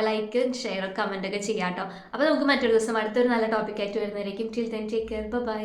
ലൈക്ക്, ഷെയർ, കമൻ്റ് ഒക്കെ ചെയ്യാം കേട്ടോ. അപ്പോൾ നമുക്ക് മറ്റൊരു ദിവസം അടുത്തൊരു നല്ല ടോപ്പിക്കായിട്ട് വരുന്നതായിരിക്കും. Till then take care, by.